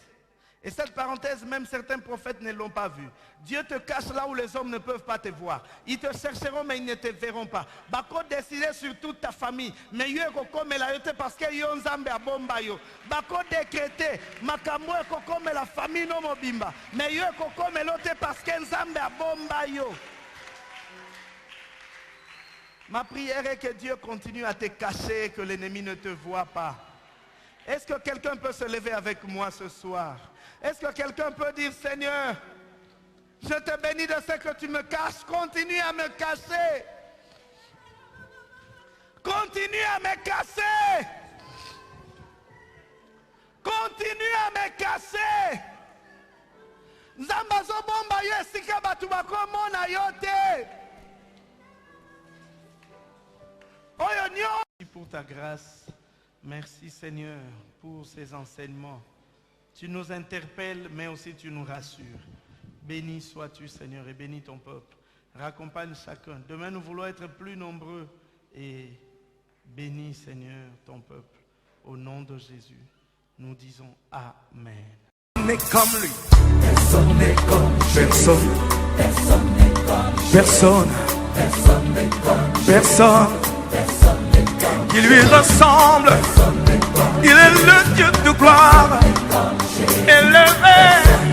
Et cette parenthèse, même certains prophètes ne l'ont pas vue. Dieu te cache là où les hommes ne peuvent pas te voir. Ils te chercheront, mais ils ne te verront pas. Bako décider sur toute ta famille. Mais yo comme la yote parce que yo nzambe a bomba yo. Bako décréter makambo comme la famille no mobimba. Mais yo comme l'autre parce que nzambe a bomba yo. Ma prière est que Dieu continue à te cacher, que l'ennemi ne te voit pas. Est-ce que quelqu'un peut se lever avec moi ce soir? Est-ce que quelqu'un peut dire, Seigneur, je te bénis de ce que tu me caches, continue à me cacher. Continue à me cacher. Continue à me cacher. Zambazo bomba yo esika batu bakomona yo te. Merci pour ta grâce. Merci Seigneur pour ces enseignements. Tu nous interpelles, mais aussi tu nous rassures. Béni sois-tu Seigneur et bénis ton peuple. Raccompagne chacun. Demain nous voulons être plus nombreux et bénis Seigneur ton peuple. Au nom de Jésus, nous disons Amen. N'est comme lui. Personne n'est comme personne. Personne n'est comme personne. Personne n'est comme personne. Personne n'est comme qui lui ressemble. Il est le Dieu de gloire. Élevé.